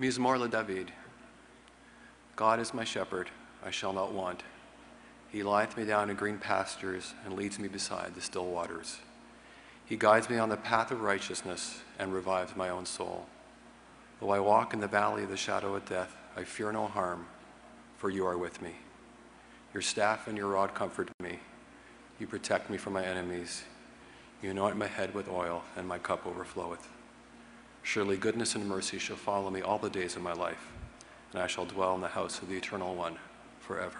Mizmor LeDavid. God is my shepherd, I shall not want. He lieth me down in green pastures and leads me beside the still waters. He guides me on the path of righteousness and revives my own soul. Though I walk in the valley of the shadow of death, I fear no harm, for you are with me. Your staff and your rod comfort me. You protect me from my enemies. You anoint my head with oil, and my cup overfloweth. Surely goodness and mercy shall follow me all the days of my life, and I shall dwell in the house of the Eternal One forever.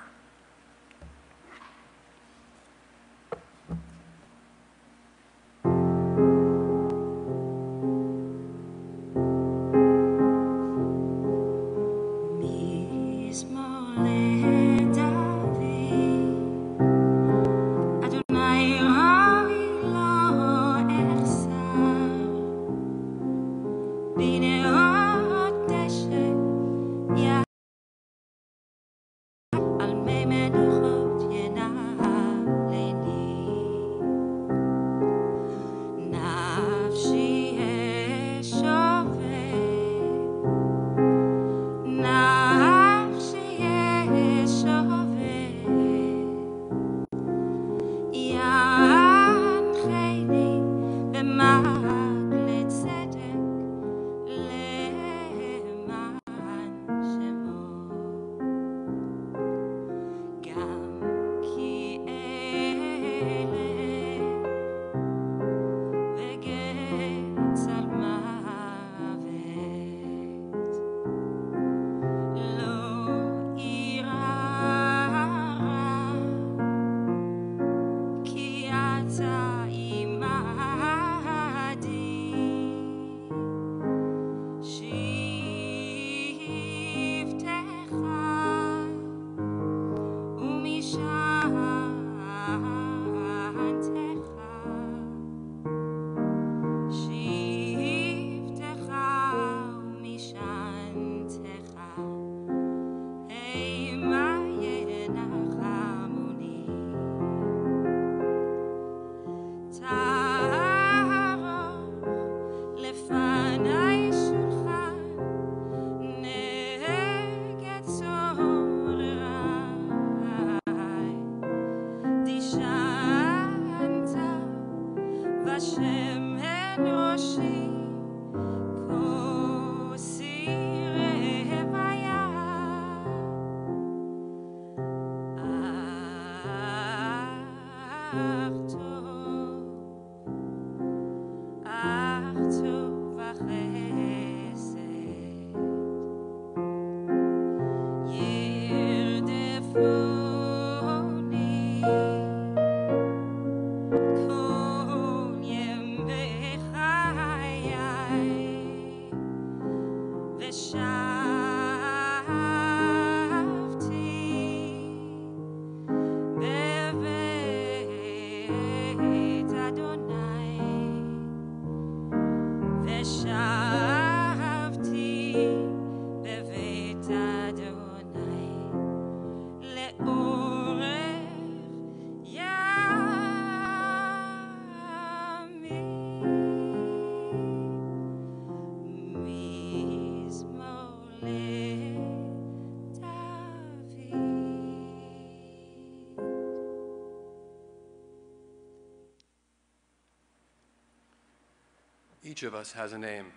Each of us has a name,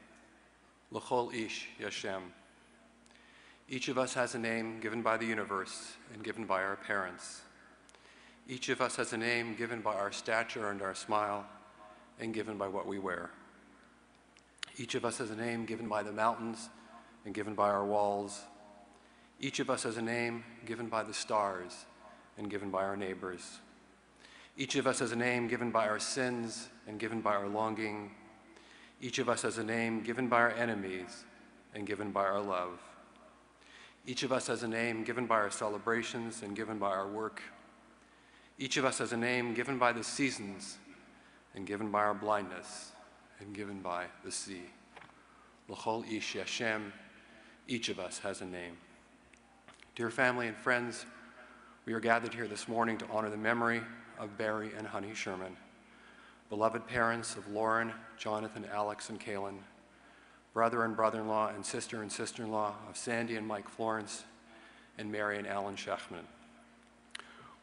L'chol ish Yashem. Each of us has a name given by the universe and given by our parents. Each of us has a name given by our stature and our smile and given by what we wear. Each of us has a name given by the mountains and given by our walls. Each of us has a name given by the stars and given by our neighbors. Each of us has a name given by our sins and given by our longing. Each of us has a name given by our enemies and given by our love. Each of us has a name given by our celebrations and given by our work. Each of us has a name given by the seasons and given by our blindness and given by the sea. L'chol ish Yashem, each of us has a name. Dear family and friends, we are gathered here this morning to honor the memory of Barry and Honey Sherman, beloved parents of Lauren, Jonathan, Alex, and Kaylin, brother and brother-in-law and sister-in-law of Sandy and Mike Florence and Mary and Alan Sherman.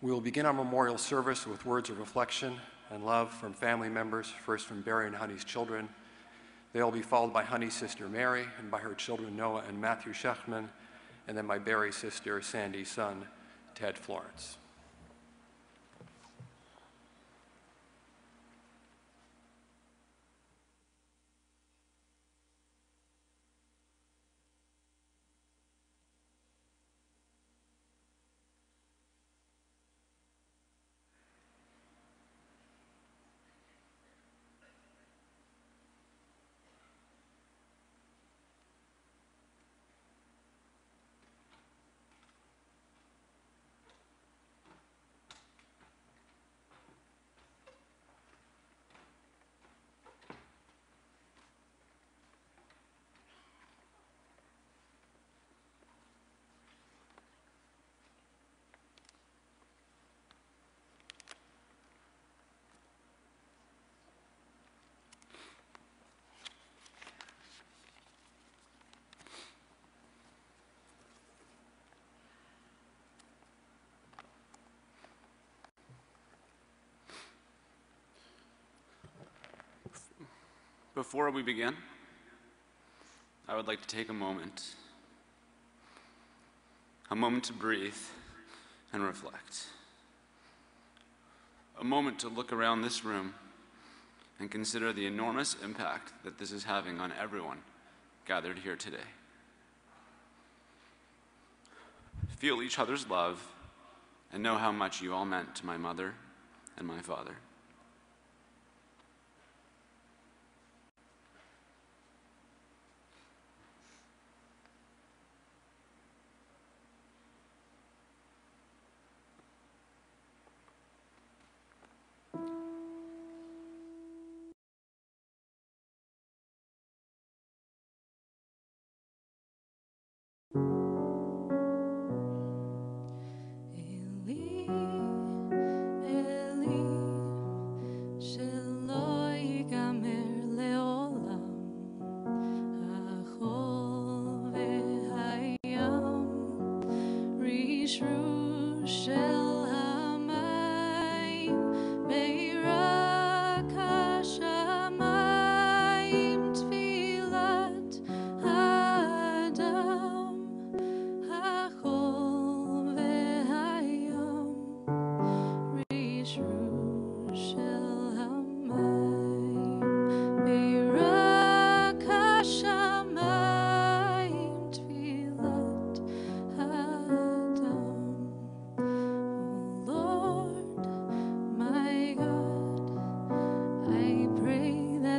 We will begin our memorial service with words of reflection and love from family members, first from Barry and Honey's children. They will be followed by Honey's sister Mary and by her children Noah and Matthew Sherman, and then by Barry's sister Sandy's son, Ted Florence. Before we begin, I would like to take a moment to breathe and reflect. A moment to look around this room and consider the enormous impact that this is having on everyone gathered here today. Feel each other's love and know how much you all meant to my mother and my father.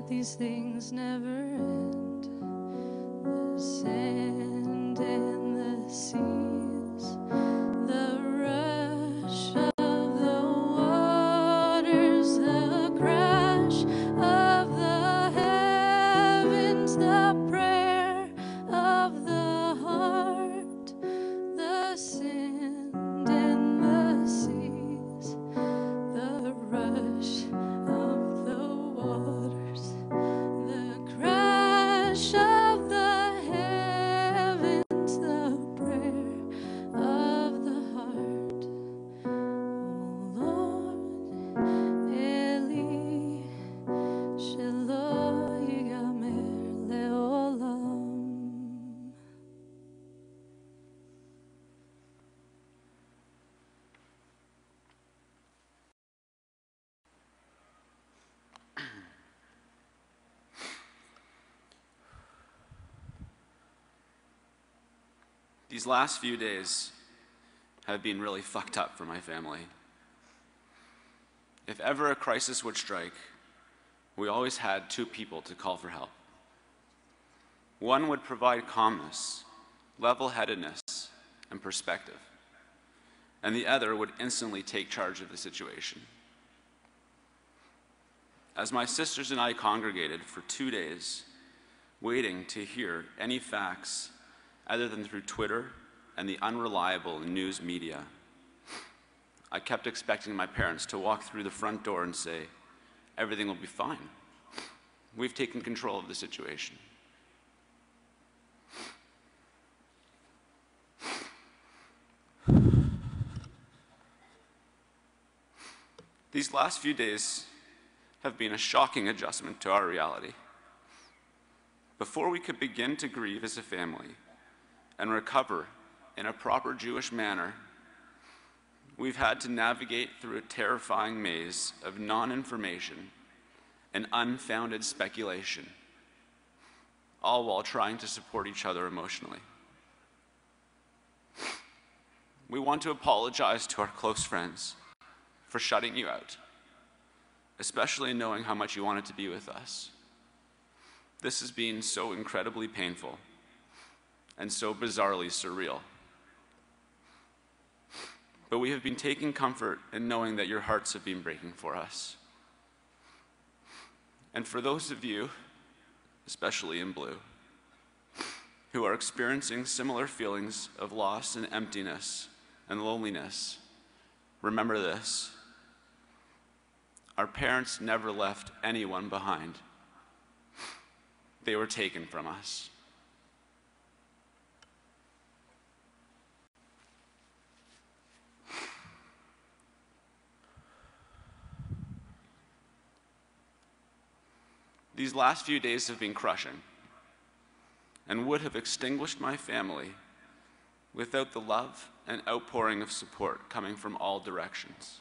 These things never end. The sand and the seas, the rush of the waters, the crash of the heavens, the prayer of the heart, the sand and the seas, the rush of the waters, the crash of the heavens, the prayer of the heart. O Lord, Eli, Shelo yigamer leolam. These last few days have been really fucked up for my family. If ever a crisis would strike, we always had two people to call for help. One would provide calmness, level-headedness, and perspective, and the other would instantly take charge of the situation. As my sisters and I congregated for 2 days, waiting to hear any facts other than through Twitter and the unreliable news media, I kept expecting my parents to walk through the front door and say, "Everything will be fine. We've taken control of the situation." These last few days have been a shocking adjustment to our reality. Before we could begin to grieve as a family and recover in a proper Jewish manner, we've had to navigate through a terrifying maze of non-information and unfounded speculation, all while trying to support each other emotionally. We want to apologize to our close friends for shutting you out, especially knowing how much you wanted to be with us. This has been so incredibly painful and so bizarrely surreal. But we have been taking comfort in knowing that your hearts have been breaking for us. And for those of you, especially in blue, who are experiencing similar feelings of loss and emptiness and loneliness, remember this: our parents never left anyone behind. They were taken from us. These last few days have been crushing and would have extinguished my family without the love and outpouring of support coming from all directions.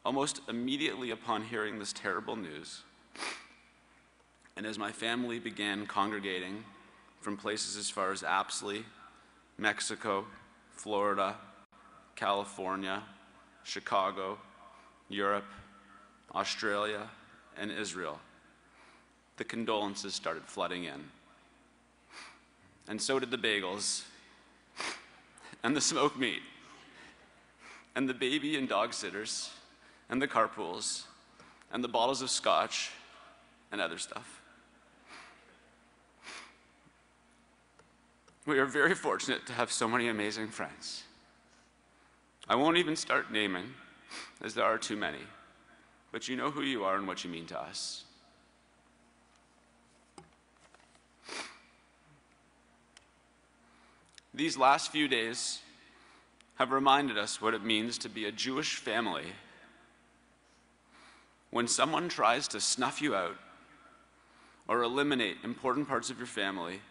Almost immediately upon hearing this terrible news, and as my family began congregating from places as far as Apsley, Mexico, Florida, California, Chicago, Europe, Australia, and Israel, the condolences started flooding in. And so did the bagels, and the smoked meat, and the baby and dog sitters, and the carpools, and the bottles of scotch, and other stuff. We are very fortunate to have so many amazing friends. I won't even start naming, as there are too many, but you know who you are and what you mean to us. These last few days have reminded us what it means to be a Jewish family. When someone tries to snuff you out or eliminate important parts of your family,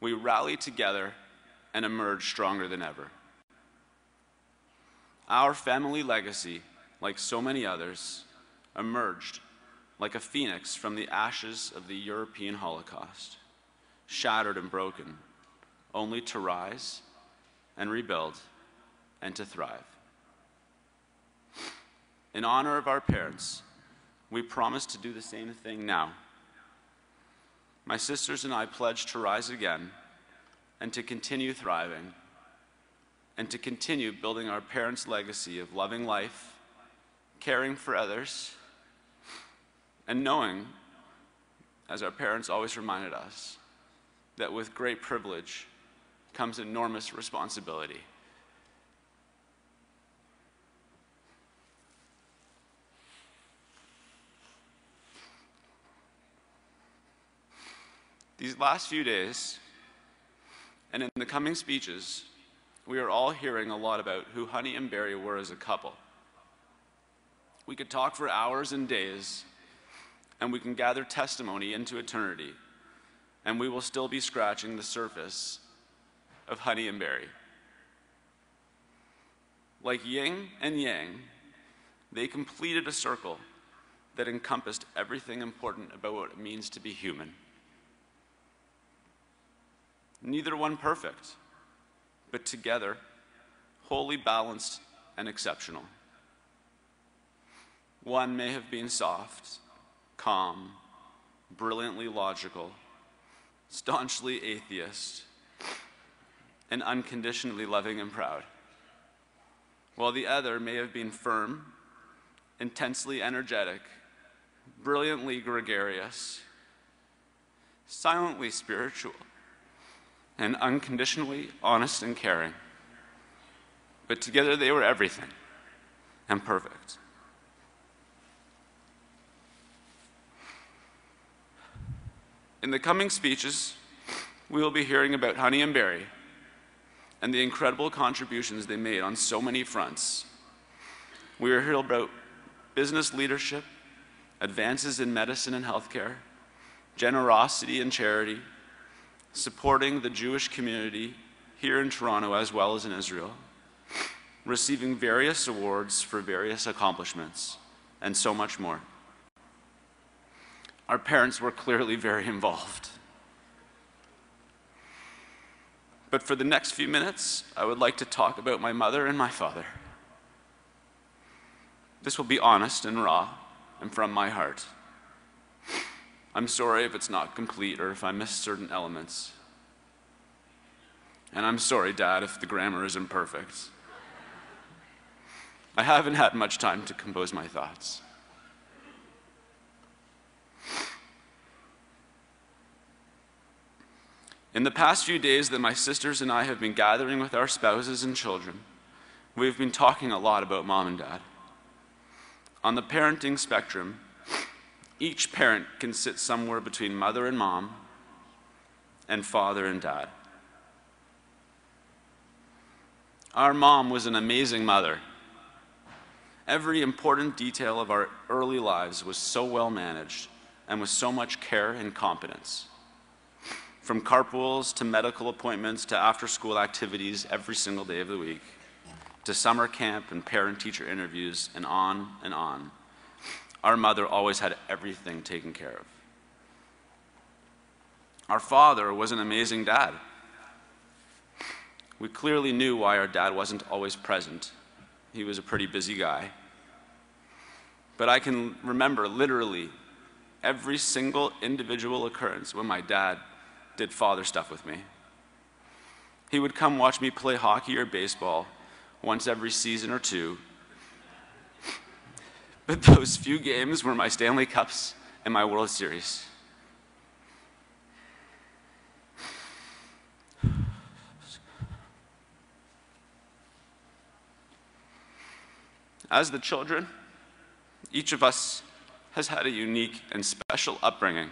we rally together and emerge stronger than ever. Our family legacy, like so many others, emerged like a phoenix from the ashes of the European Holocaust, shattered and broken, only to rise and rebuild and to thrive. In honor of our parents, we promise to do the same thing now. My sisters and I pledge to rise again and to continue thriving and to continue building our parents' legacy of loving life, caring for others, and knowing, as our parents always reminded us, that with great privilege comes enormous responsibility. These last few days, and in the coming speeches, we are all hearing a lot about who Honey and Barry were as a couple. We could talk for hours and days, and we can gather testimony into eternity, and we will still be scratching the surface of Honey and Barry. Like yin and yang, they completed a circle that encompassed everything important about what it means to be human. Neither one perfect, but together, wholly balanced and exceptional. One may have been soft, calm, brilliantly logical, staunchly atheist, and unconditionally loving and proud, while the other may have been firm, intensely energetic, brilliantly gregarious, silently spiritual, and unconditionally honest and caring. But together they were everything and perfect. In the coming speeches, we will be hearing about Honey and Barry and the incredible contributions they made on so many fronts. We are here about business leadership, advances in medicine and healthcare, generosity and charity, supporting the Jewish community here in Toronto as well as in Israel, receiving various awards for various accomplishments, and so much more. Our parents were clearly very involved. But for the next few minutes, I would like to talk about my mother and my father. This will be honest and raw and from my heart. I'm sorry if it's not complete or if I miss certain elements. And I'm sorry, Dad, if the grammar isn't perfect. I haven't had much time to compose my thoughts. In the past few days that my sisters and I have been gathering with our spouses and children, we've been talking a lot about Mom and Dad. On the parenting spectrum, each parent can sit somewhere between mother and mom and father and dad. Our mom was an amazing mother. Every important detail of our early lives was so well managed and with so much care and competence. From carpools to medical appointments to after-school activities every single day of the week, to summer camp and parent-teacher interviews, and on and on. Our mother always had everything taken care of. Our father was an amazing dad. We clearly knew why our dad wasn't always present. He was a pretty busy guy. But I can remember literally every single individual occurrence when my dad did father stuff with me. He would come watch me play hockey or baseball once every season or two. But those few games were my Stanley Cups and my World Series. As the children, each of us has had a unique and special upbringing.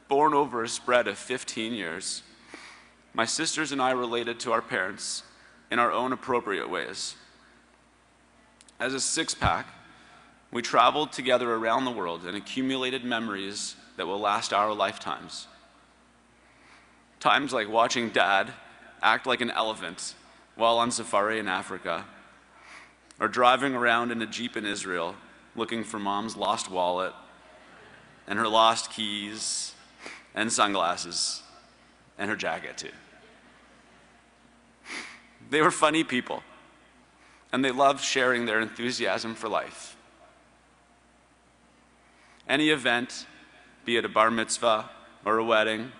Born over a spread of 15 years, my sisters and I related to our parents in our own appropriate ways. As a six-pack, we traveled together around the world and accumulated memories that will last our lifetimes. Times like watching Dad act like an elephant while on safari in Africa, or driving around in a Jeep in Israel looking for Mom's lost wallet and her lost keys and sunglasses and her jacket too. They were funny people, and they loved sharing their enthusiasm for life. Any event, be it a bar mitzvah or a wedding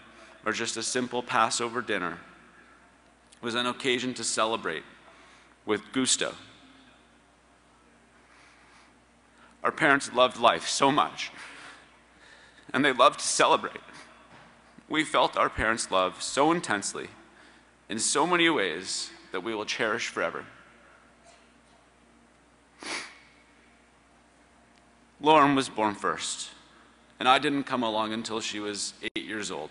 or just a simple Passover dinner, was an occasion to celebrate with gusto. Our parents loved life so much, and they loved to celebrate. We felt our parents' love so intensely, in so many ways, that we will cherish forever. Lauren was born first, and I didn't come along until she was 8 years old.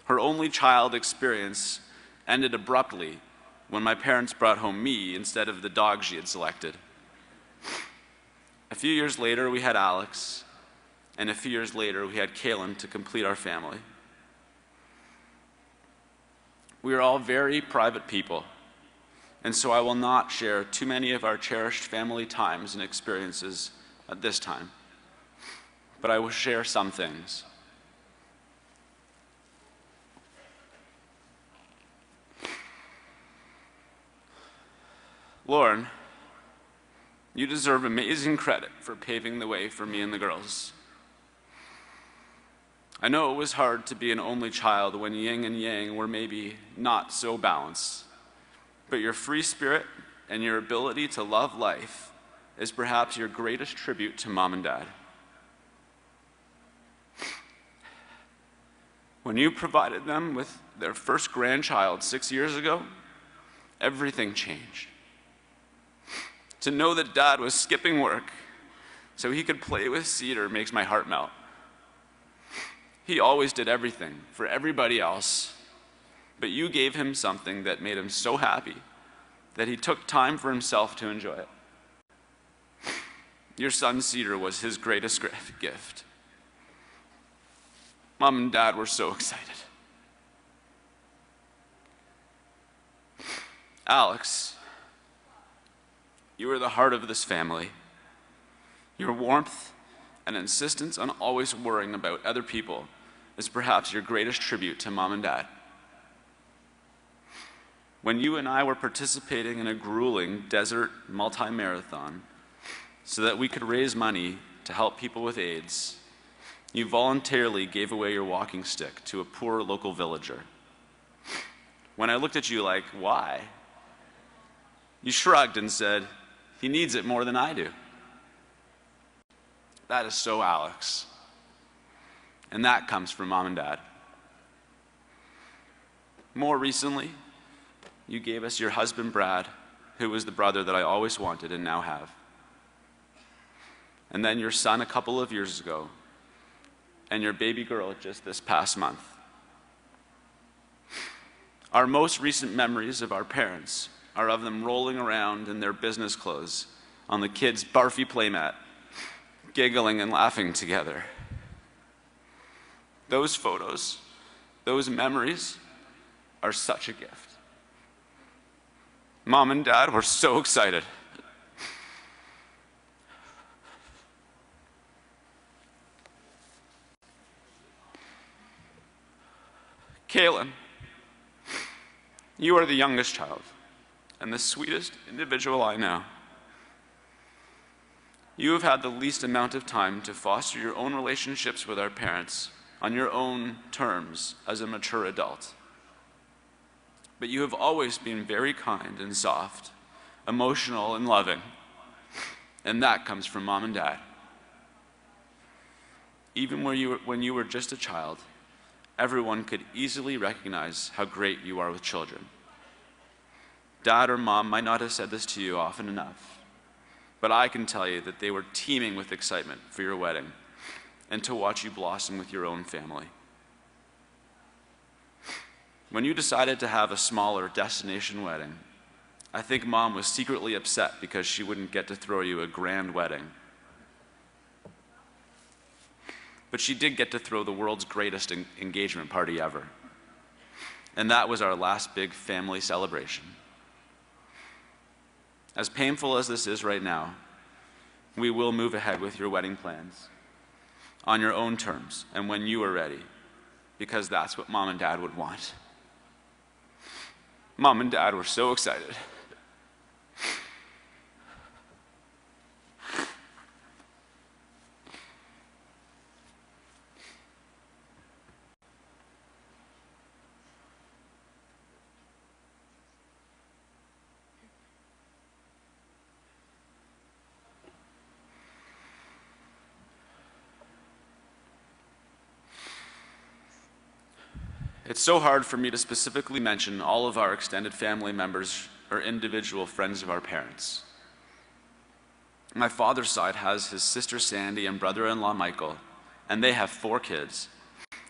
Her only child experience ended abruptly when my parents brought home me instead of the dog she had selected. A few years later, we had Alex, and a few years later, we had Kaylin to complete our family. We are all very private people, and so I will not share too many of our cherished family times and experiences at this time, but I will share some things. Lauren, you deserve amazing credit for paving the way for me and the girls. I know it was hard to be an only child when yin and yang were maybe not so balanced, but your free spirit and your ability to love life is perhaps your greatest tribute to Mom and Dad. When you provided them with their first grandchild 6 years ago, everything changed. To know that Dad was skipping work so he could play with Cedar makes my heart melt. He always did everything for everybody else, But you gave him something that made him so happy that he took time for himself to enjoy it. Your son Cedar was his greatest gift. Mom and Dad were so excited. Alex, you are the heart of this family. Your warmth and insistence on always worrying about other people is perhaps your greatest tribute to Mom and Dad. When you and I were participating in a grueling desert multi-marathon so that we could raise money to help people with AIDS, you voluntarily gave away your walking stick to a poor local villager. When I looked at you like, why? You shrugged and said, he needs it more than I do. That is so Alex. And that comes from Mom and Dad. More recently, you gave us your husband, Brad, who was the brother that I always wanted and now have. And then your son a couple of years ago, and your baby girl just this past month. Our most recent memories of our parents are of them rolling around in their business clothes on the kids' barfy playmat, giggling and laughing together. Those photos, those memories are such a gift. Mom and Dad were so excited. Kaylin, you are the youngest child and the sweetest individual I know. You have had the least amount of time to foster your own relationships with our parents on your own terms as a mature adult. But you have always been very kind and soft, emotional and loving, and that comes from Mom and Dad. Even when you were just a child, everyone could easily recognize how great you are with children. Dad or Mom might not have said this to you often enough, but I can tell you that they were teeming with excitement for your wedding and to watch you blossom with your own family. When you decided to have a smaller destination wedding, I think Mom was secretly upset because she wouldn't get to throw you a grand wedding. But she did get to throw the world's greatest engagement party ever. And that was our last big family celebration. As painful as this is right now, we will move ahead with your wedding plans on your own terms and when you are ready, because that's what Mom and Dad would want. Mom and Dad were so excited. It's so hard for me to specifically mention all of our extended family members or individual friends of our parents. My father's side has his sister Sandy and brother-in-law Michael, and they have 4 kids,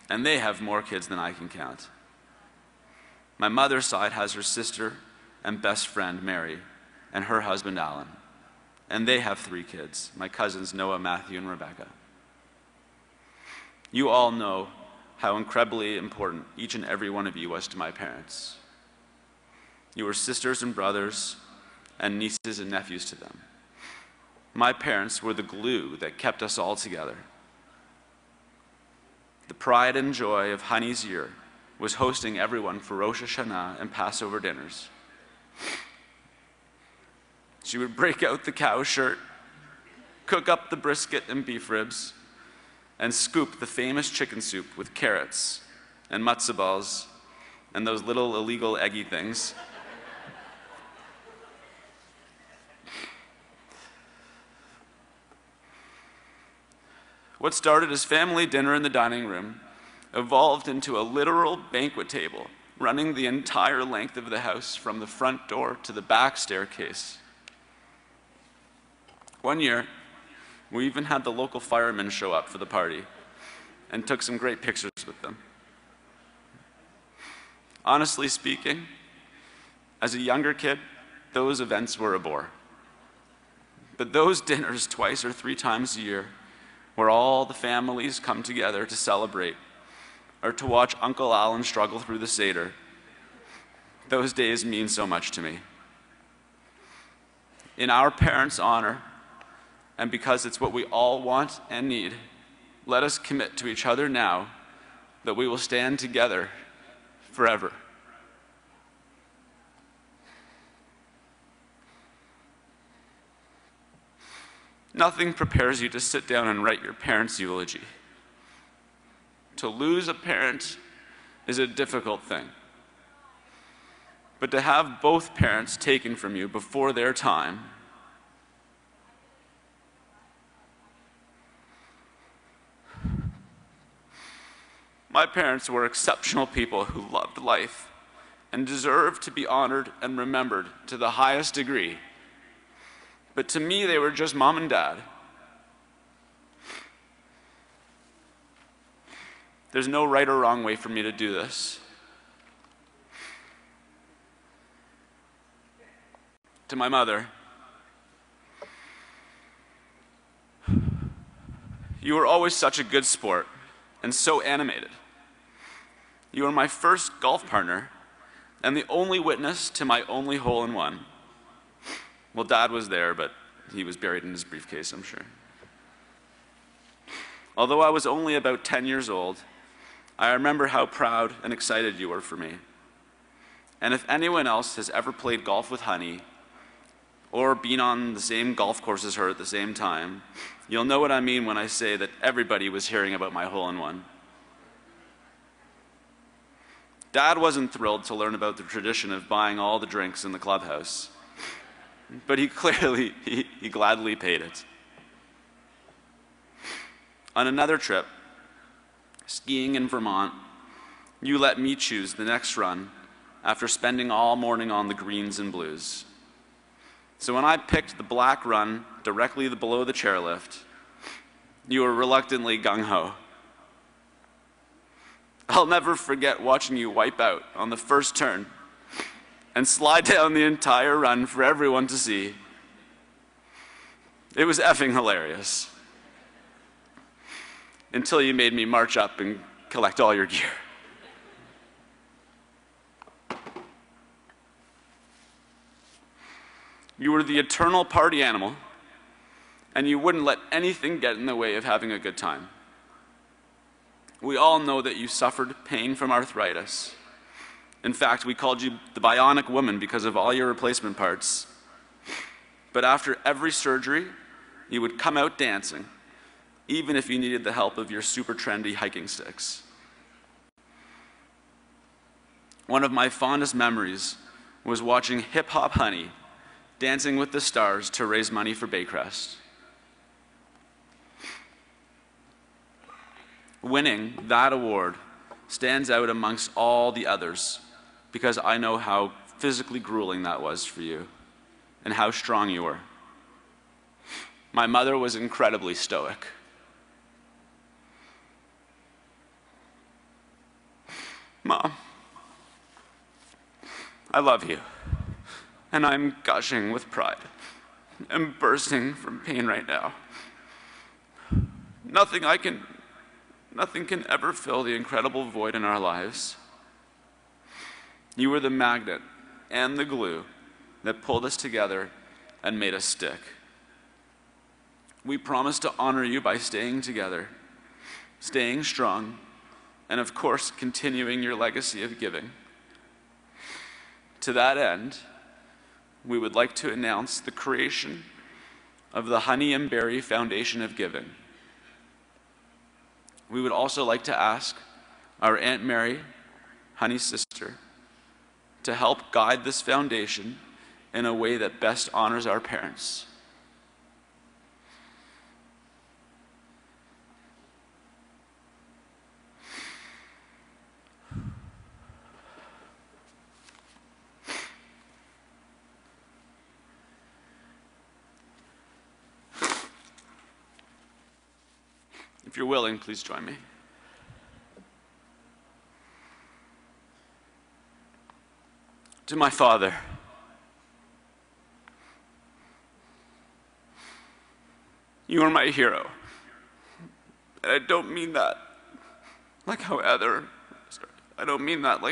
and they have more kids than I can count. My mother's side has her sister and best friend Mary and her husband Alan, and they have 3 kids, my cousins Noah, Matthew, and Rebecca. You all know how incredibly important each and every one of you was to my parents. You were sisters and brothers and nieces and nephews to them. My parents were the glue that kept us all together. The pride and joy of Honey's year was hosting everyone for Rosh Hashanah and Passover dinners. She would break out the cow shirt, cook up the brisket and beef ribs, and scoop the famous chicken soup with carrots and matzo balls and those little illegal eggy things. What started as family dinner in the dining room evolved into a literal banquet table running the entire length of the house from the front door to the back staircase. One year, we even had the local firemen show up for the party and took some great pictures with them. Honestly speaking, as a younger kid, those events were a bore. But those dinners twice or three times a year, where all the families come together to celebrate, or to watch Uncle Alan struggle through the Seder, those days mean so much to me. In our parents' honor, and because it's what we all want and need, let us commit to each other now that we will stand together forever. Nothing prepares you to sit down and write your parents' eulogy. To lose a parent is a difficult thing. But to have both parents taken from you before their time, my parents were exceptional people who loved life and deserved to be honored and remembered to the highest degree. But to me, they were just mom and dad. There's no right or wrong way for me to do this. To my mother, you were always such a good sport and so animated. You were my first golf partner and the only witness to my only hole-in-one. Well, Dad was there, but he was buried in his briefcase, I'm sure. Although I was only about 10 years old, I remember how proud and excited you were for me. And if anyone else has ever played golf with Honey, or been on the same golf course as her at the same time, you'll know what I mean when I say that everybody was hearing about my hole-in-one. Dad wasn't thrilled to learn about the tradition of buying all the drinks in the clubhouse, but he gladly paid it. On another trip, skiing in Vermont, you let me choose the next run after spending all morning on the greens and blues. So when I picked the black run directly below the chairlift, you were reluctantly gung-ho. I'll never forget watching you wipe out on the first turn and slide down the entire run for everyone to see. It was effing hilarious. Until you made me march up and collect all your gear. You were the eternal party animal, and you wouldn't let anything get in the way of having a good time. We all know that you suffered pain from arthritis. In fact, we called you the bionic woman because of all your replacement parts. But after every surgery, you would come out dancing, even if you needed the help of your super trendy hiking sticks. One of my fondest memories was watching Hip Hop Honey Dancing with the Stars to raise money for Baycrest. Winning that award stands out amongst all the others because I know how physically grueling that was for you and how strong you were. My mother was incredibly stoic. Mom, I love you, and I'm gushing with pride. I'm bursting from pain right now. Nothing can ever fill the incredible void in our lives. You were the magnet and the glue that pulled us together and made us stick. We promise to honor you by staying together, staying strong, and of course, continuing your legacy of giving. To that end, we would like to announce the creation of the Honey and Berry Foundation of Giving. We would also like to ask our Aunt Mary, Honey's sister, to help guide this foundation in a way that best honors our parents. If you're willing, please join me. To my father, you are my hero. And I don't mean that like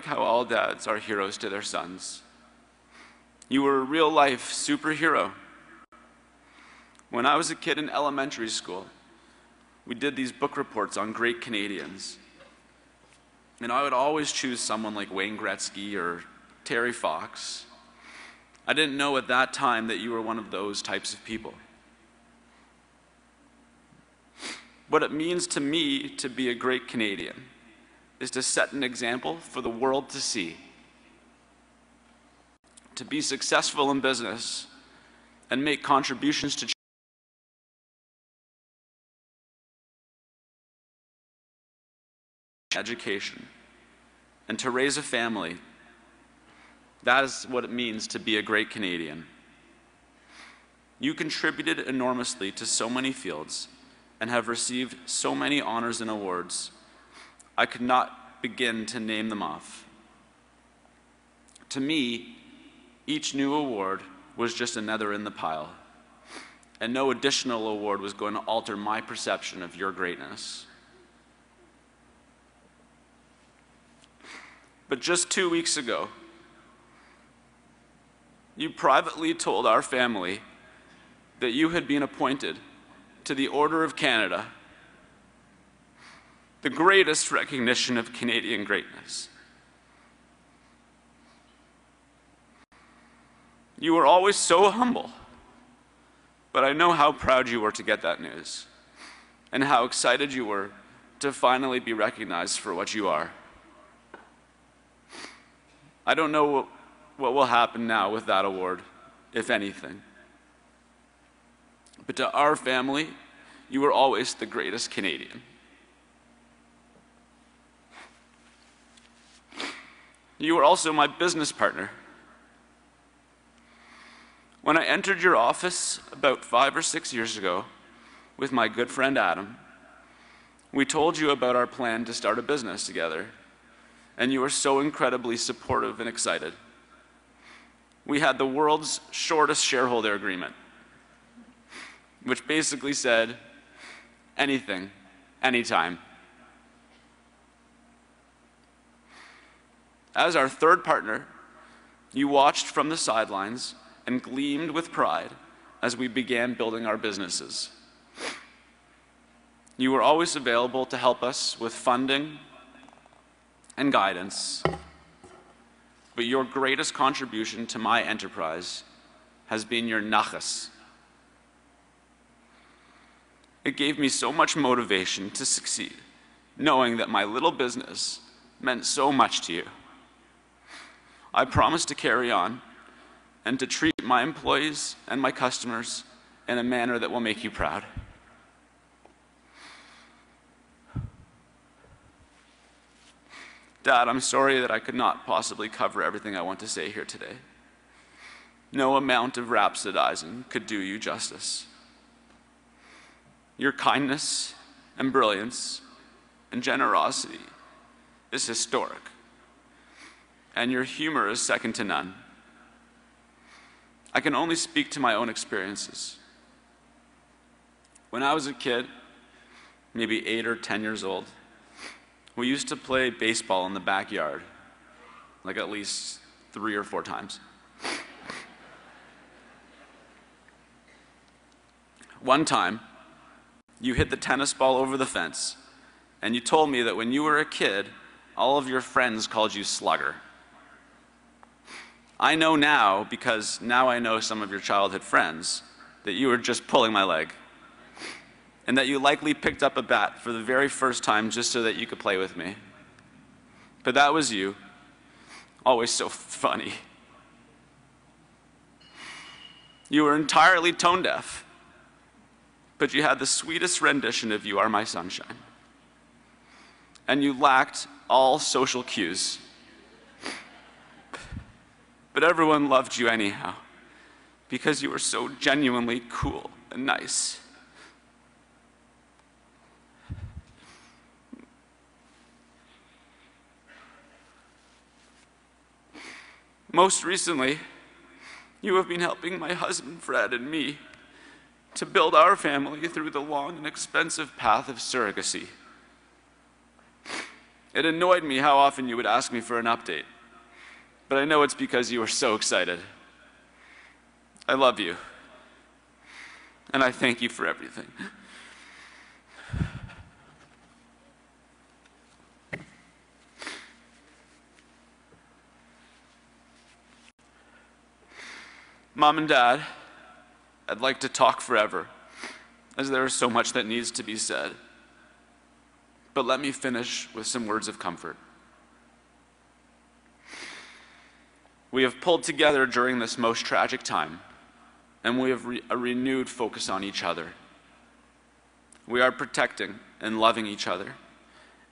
how all dads are heroes to their sons. You were a real-life superhero. When I was a kid in elementary school, we did these book reports on great Canadians. And I would always choose someone like Wayne Gretzky or Terry Fox. I didn't know at that time that you were one of those types of people. What it means to me to be a great Canadian is to set an example for the world to see. To be successful in business and make contributions to education and to raise a family. That is what it means to be a great Canadian. You contributed enormously to so many fields and have received so many honors and awards. I could not begin to name them off. To me, each new award was just another in the pile, and no additional award was going to alter my perception of your greatness. But just 2 weeks ago, you privately told our family that you had been appointed to the Order of Canada, the greatest recognition of Canadian greatness. You were always so humble, but I know how proud you were to get that news, and how excited you were to finally be recognized for what you are. I don't know what will happen now with that award, if anything. But to our family, you were always the greatest Canadian. You were also my business partner. When I entered your office about 5 or 6 years ago with my good friend Adam, we told you about our plan to start a business together, and you were so incredibly supportive and excited. We had the world's shortest shareholder agreement, which basically said, anything, anytime. As our third partner, you watched from the sidelines and gleamed with pride as we began building our businesses. You were always available to help us with funding and guidance, but your greatest contribution to my enterprise has been your nachas. It gave me so much motivation to succeed, knowing that my little business meant so much to you. I promise to carry on and to treat my employees and my customers in a manner that will make you proud. Dad, I'm sorry that I could not possibly cover everything I want to say here today. No amount of rhapsodizing could do you justice. Your kindness and brilliance and generosity is historic, and your humor is second to none. I can only speak to my own experiences. When I was a kid, maybe 8 or 10 years old, we used to play baseball in the backyard, like at least 3 or 4 times. One time, you hit the tennis ball over the fence, and you told me that when you were a kid, all of your friends called you Slugger. I know now, because now I know some of your childhood friends, that you were just pulling my leg, and that you likely picked up a bat for the very first time just so that you could play with me. But that was you, always so funny. You were entirely tone deaf, but you had the sweetest rendition of "You Are My Sunshine." And you lacked all social cues. But everyone loved you anyhow, because you were so genuinely cool and nice. Most recently, you have been helping my husband Fred and me to build our family through the long and expensive path of surrogacy. It annoyed me how often you would ask me for an update, but I know it's because you were so excited. I love you, and I thank you for everything. Mom and Dad, I'd like to talk forever, as there is so much that needs to be said. But let me finish with some words of comfort. We have pulled together during this most tragic time, and we have a renewed focus on each other. We are protecting and loving each other,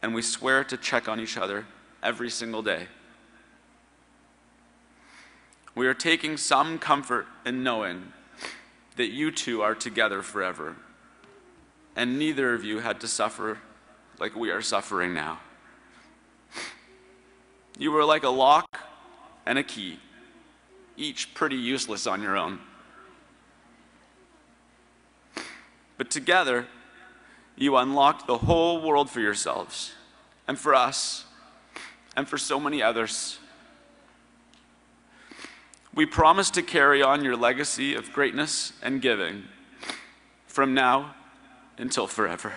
and we swear to check on each other every single day. We are taking some comfort in knowing that you two are together forever, and neither of you had to suffer like we are suffering now. You were like a lock and a key, each pretty useless on your own. But together, you unlocked the whole world for yourselves, and for us, and for so many others. We promise to carry on your legacy of greatness and giving from now until forever.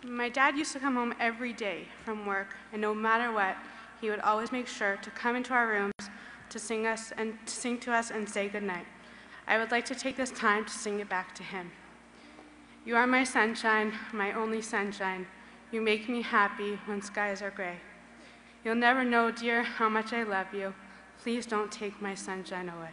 My dad used to come home every day from work, and no matter what, he would always make sure to come into our rooms to sing to us and say goodnight. I would like to take this time to sing it back to him. You are my sunshine, my only sunshine. You make me happy when skies are gray. You'll never know, dear, how much I love you. Please don't take my sunshine away.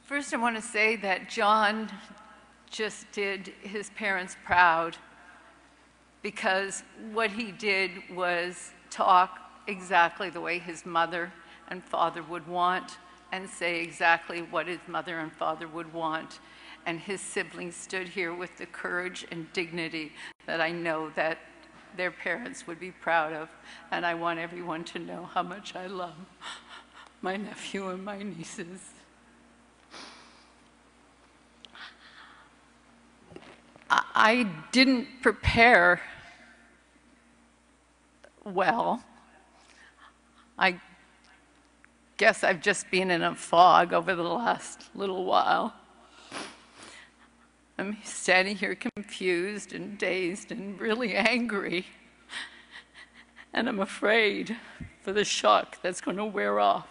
First, I want to say that John just did his parents proud, because what he did was talk exactly the way his mother and father would want and say exactly what his mother and father would want. And his siblings stood here with the courage and dignity that I know that their parents would be proud of. And I want everyone to know how much I love my nephew and my nieces. I didn't prepare well. I guess I've just been in a fog over the last little while. I'm standing here confused and dazed and really angry. And I'm afraid for the shock that's going to wear off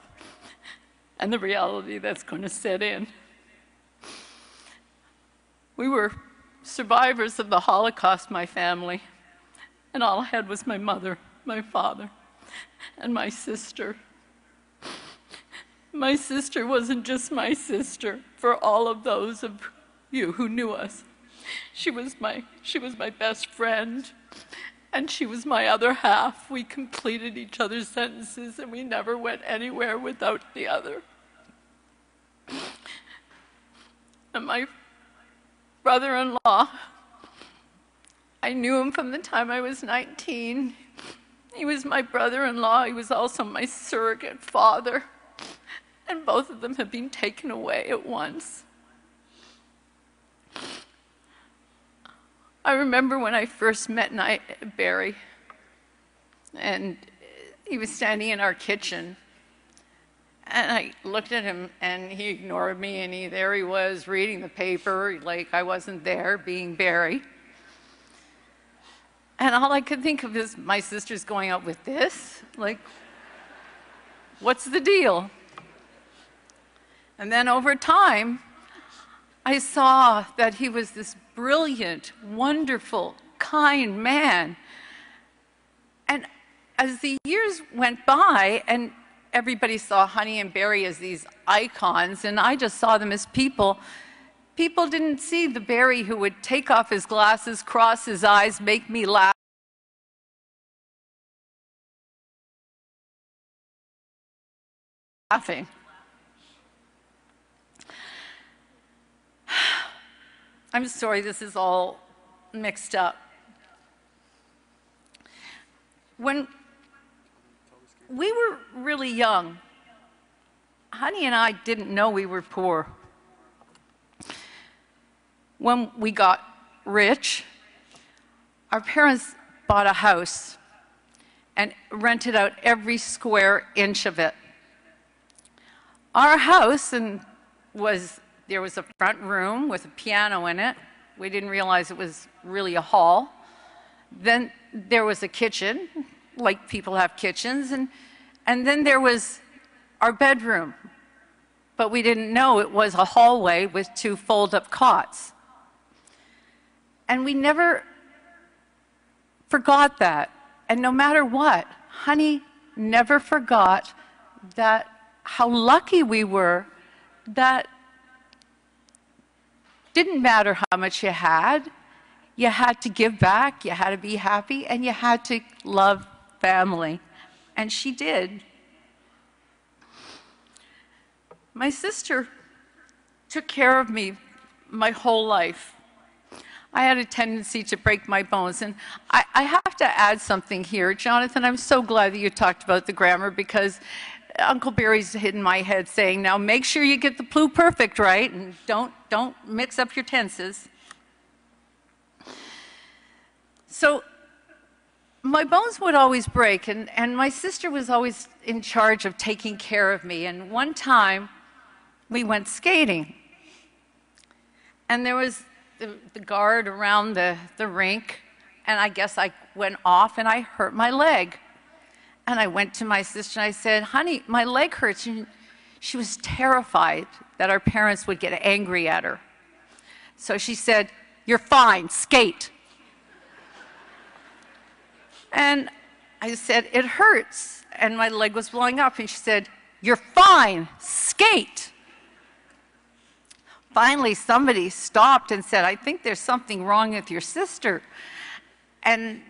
and the reality that's going to set in. We were survivors of the Holocaust, my family, and all I had was my mother, my father, and my sister. My sister wasn't just my sister for all of those of you who knew us. She was my best friend, and she was my other half. We completed each other's sentences, and we never went anywhere without the other. And my brother-in-law, I knew him from the time I was 19. He was my brother-in-law. He was also my surrogate father. And both of them have been taken away at once. I remember when I first met Barry, and he was standing in our kitchen, and I looked at him, and he ignored me, and there he was reading the paper like I wasn't there, being Barry. And all I could think of is, my sister's going out with this? Like, what's the deal? And then over time, I saw that he was this brilliant, wonderful, kind man. And as the years went by, and everybody saw Honey and Barry as these icons, and I just saw them as people, people didn't see the Barry who would take off his glasses, cross his eyes, make me laugh. Laughing. I'm sorry, this is all mixed up. When we were really young, Honey and I didn't know we were poor. When we got rich, our parents bought a house and rented out every square inch of it. Our house there was a front room with a piano in it. We didn't realize it was really a hall. Then there was a kitchen, like people have kitchens, and then there was our bedroom. But we didn't know it was a hallway with 2 fold-up cots. And we never forgot that. And no matter what, Honey never forgot that how lucky we were that didn't matter how much you had to give back, you had to be happy, and you had to love family. And she did. My sister took care of me my whole life. I had a tendency to break my bones, and I have to add something here. Jonathan, I'm so glad that you talked about the grammar, because Uncle Barry's hit in my head saying, now make sure you get the pluperfect right, and don't mix up your tenses. So my bones would always break, and my sister was always in charge of taking care of me. And one time, we went skating. And there was the guard around the rink, and I guess I went off and I hurt my leg. And I went to my sister and I said, honey, my leg hurts. And she was terrified that our parents would get angry at her. So she said, you're fine, skate. And I said, it hurts. And my leg was blowing up. And she said, you're fine, skate. Finally, somebody stopped and said, I think there's something wrong with your sister. And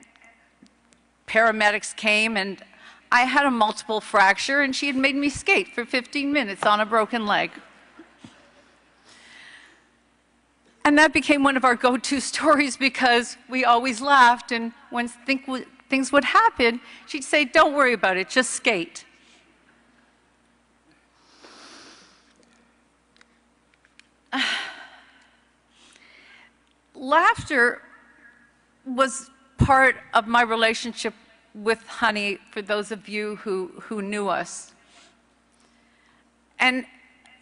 paramedics came, and I had a multiple fracture, and she had made me skate for 15 minutes on a broken leg. And that became one of our go-to stories, because we always laughed, and when things would happen, she'd say, don't worry about it, just skate. laughter was part of my relationship with Honey, for those of you who knew us. And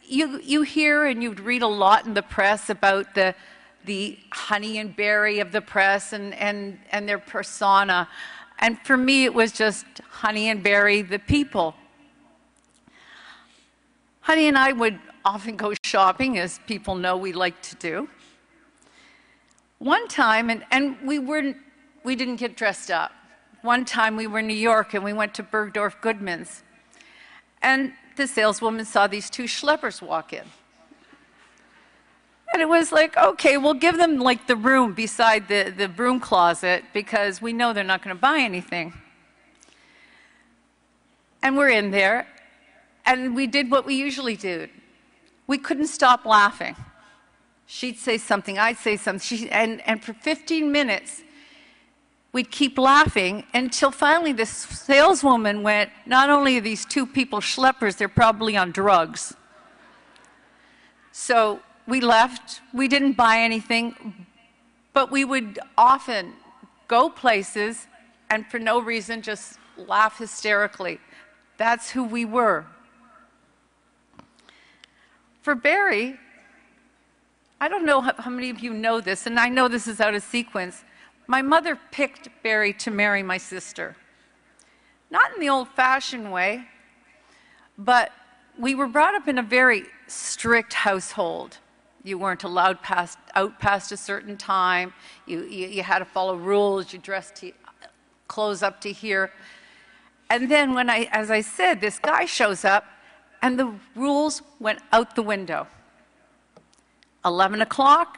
you hear and you'd read a lot in the press about the Honey and Barry of the press and their persona. And for me, it was just Honey and Barry, the people. Honey and I would often go shopping, as people know we like to do. One time, and we didn't get dressed up. One time we were in New York and we went to Bergdorf Goodman's. And the saleswoman saw these two schleppers walk in. And it was like, okay, we'll give them like the room beside the broom closet because we know they're not going to buy anything. And we're in there, and we did what we usually do. We couldn't stop laughing. She'd say something, I'd say something, and for 15 minutes, we'd keep laughing until finally this saleswoman went, not only are these two people schleppers, they're probably on drugs. So we left, we didn't buy anything, but we would often go places and for no reason just laugh hysterically. That's who we were. For Barry, I don't know how many of you know this, and I know this is out of sequence. My mother picked Barry to marry my sister. Not in the old-fashioned way, but we were brought up in a very strict household. You weren't allowed out past a certain time. You had to follow rules. You dressed clothes up to here. And then when as I said, this guy shows up, and the rules went out the window. 11 o'clock,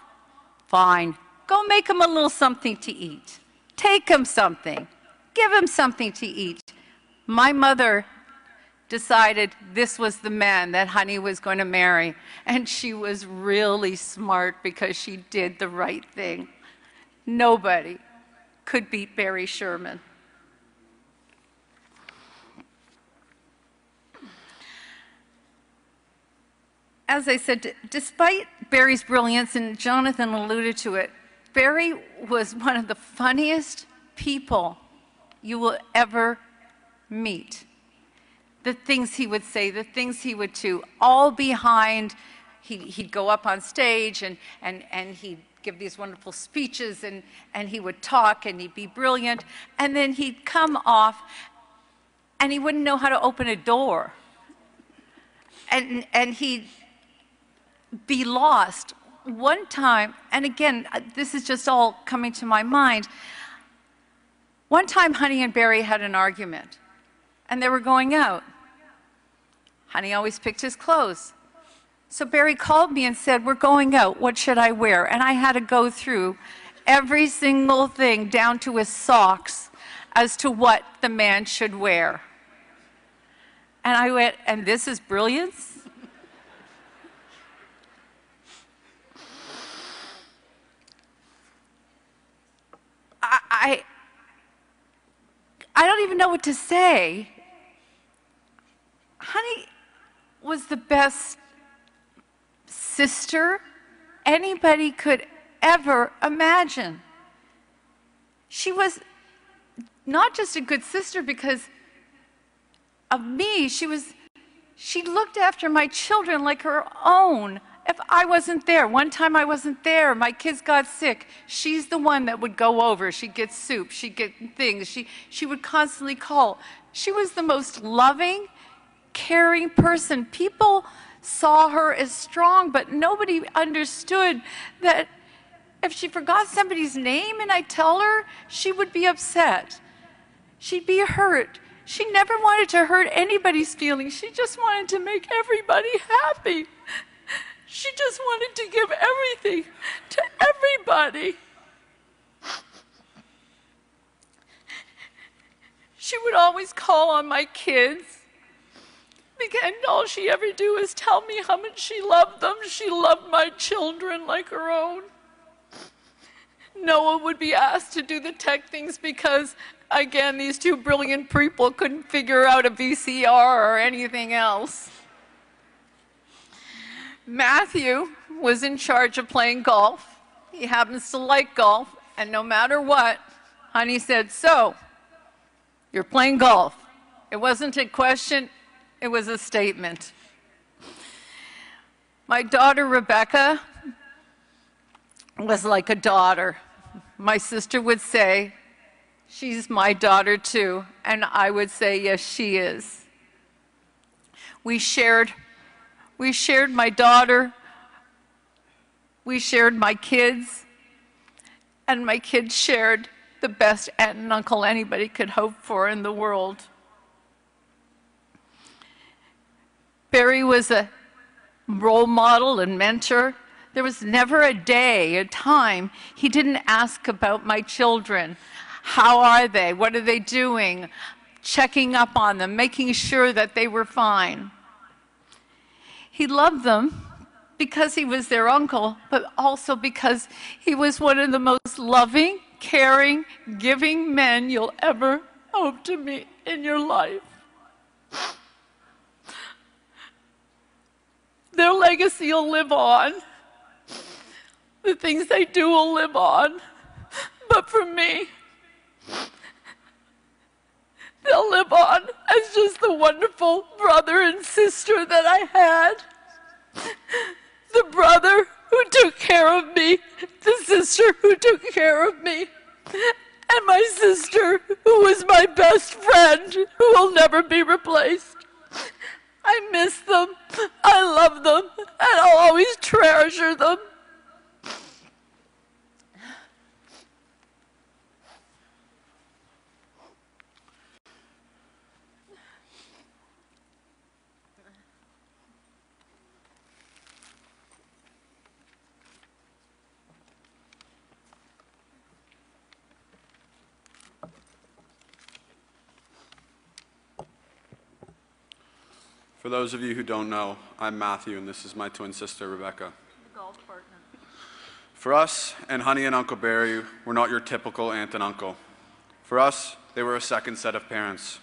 fine. Go make him a little something to eat. Take him something. Give him something to eat. My mother decided this was the man that Honey was going to marry. And she was really smart because she did the right thing. Nobody could beat Barry Sherman. As I said, despite Barry's brilliance, and Jonathan alluded to it, Barry was one of the funniest people you will ever meet. The things he would say, the things he would do, all behind, he'd go up on stage and he'd give these wonderful speeches and he would talk and he'd be brilliant, and then he'd come off and he wouldn't know how to open a door. And he'd be lost. One time, and again, this is just all coming to my mind, one time Honey and Barry had an argument, and they were going out. Honey always picked his clothes. So Barry called me and said, we're going out, what should I wear? And I had to go through every single thing down to his socks as to what the man should wear. And I went, and this is brilliance? I don't even know what to say. Honey was the best sister anybody could ever imagine. She was not just a good sister because of me, she looked after my children like her own. If I wasn't there, one time I wasn't there, my kids got sick, she's the one that would go over. She'd get soup, she'd get things, she would constantly call. She was the most loving, caring person. People saw her as strong, but nobody understood that if she forgot somebody's name and I tell her, she would be upset. She'd be hurt. She never wanted to hurt anybody's feelings. She just wanted to make everybody happy. She just wanted to give everything to everybody. She would always call on my kids, and all she ever do is tell me how much she loved them. She loved my children like her own. Noah would be asked to do the tech things because, again, these two brilliant people couldn't figure out a VCR or anything else. Matthew was in charge of playing golf. He happens to like golf, and no matter what, Honey said, "So, you're playing golf." It wasn't a question, it was a statement. My daughter, Rebecca, was like a daughter. My sister would say, "She's my daughter too," and I would say, "Yes, she is." We shared my daughter, we shared my kids, and my kids shared the best aunt and uncle anybody could hope for in the world. Barry was a role model and mentor. There was never a day, a time, he didn't ask about my children. How are they? What are they doing? Checking up on them, making sure that they were fine. He loved them because he was their uncle, but also because he was one of the most loving, caring, giving men you'll ever hope to meet in your life. Their legacy will live on. The things they do will live on. But for me, they'll live on as just the wonderful brother and sister that I had. The brother who took care of me, the sister who took care of me, and my sister who was my best friend, who will never be replaced. I miss them, I love them, and I'll always treasure them. For those of you who don't know, I'm Matthew, and this is my twin sister, Rebecca. The golf partner. For us, and Honey and Uncle Barry were not your typical aunt and uncle. For us, they were a second set of parents.